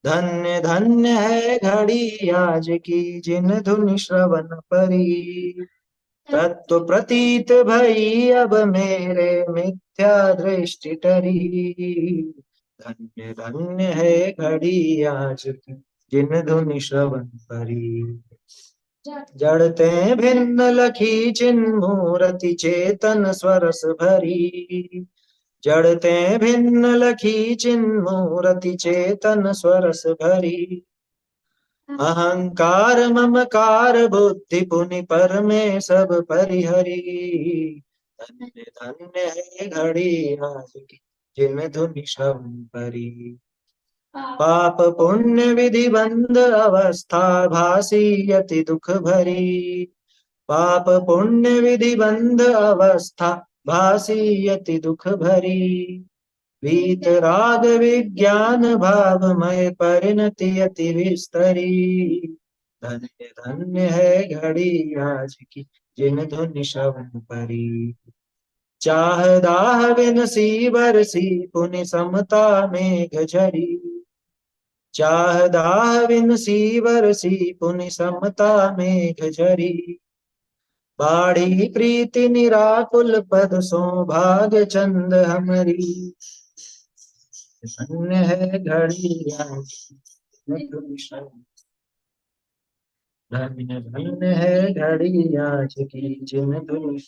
Speaker 2: धन्य धन्य है घड़ी आज की जिन धुनि श्रवण परी, तत्व प्रतीत भई अब मेरे मिथ्या दृष्टि टरी, धन्य धन्य है घड़ी आज की जिन धुनि श्रवण परी, जड़ते भिन्न लखी चिन्मूर्ति चेतन स्वरस भरी, जड़ते भिन्न लखी चिन्मूर्ति चेतन स्वरस भरी, अहंकार ममकार बुद्धि पुनि पर में सब परिहरी, धन्य धन्य है घड़ी आज की जिन धुनि श्रवण परी, पाप पुण्य विधि बंध अवस्था भासी अति दुख भरी, पाप पुण्य विधि बंध अवस्था भासी अति दुख भरी, वीत राग विज्ञान भावमय परिणति अति विस्तरी, धन्य धन्य है घड़ी आज की जिन धुनि श्रवण परी, चाह दाह बिन सी बरसी पुनि समता मेघ झरी,
Speaker 1: चाह दाह बिन सीवर सी पुनि समता मेघ झरी। बाढ़ी प्रीति निराकुल पद सौभाग्य चंद हमरी। धन्य है घड़िया धन्य धन्य है घड़ी आज की जिन धुनि